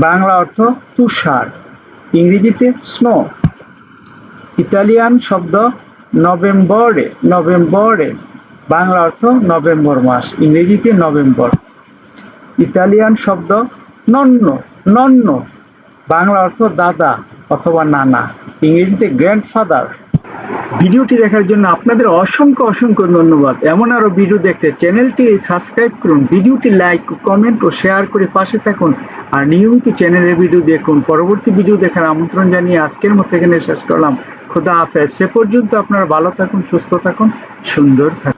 Speaker 1: বাংলা অর্থ তুষার, ইংরেজিতে স্নো। ইতালিয়ান শব্দ নভেম্বরে। নভেম্বরে বাংলা অর্থ নভেম্বর মাস, ইংরেজিতে নভেম্বর। ইতালিয়ান শব্দ নন্ন। নন্ন বাংলা অর্থ দাদা অথবা নানা, ইংরেজিতে গ্র্যান্ডফাদার। ভিডিওটি দেখার জন্য আপনাদের অসংখ্য অসংখ্য ধন্যবাদ। এমন আরো ভিডিও দেখতে চ্যানেলটি সাবস্ক্রাইব করুন, ভিডিওটি লাইক, কমেন্ট ও শেয়ার করে পাশে থাকুন আর নিয়মিত চ্যানেলের ভিডিও দেখুন। পরবর্তী ভিডিও দেখার আমন্ত্রণ জানিয়ে আজকের মতো এখানে শেষ করলাম। খোদা হাফেজ। সে পর্যন্ত আপনারা ভালো থাকুন, সুস্থ থাকুন, সুন্দর থাকুন।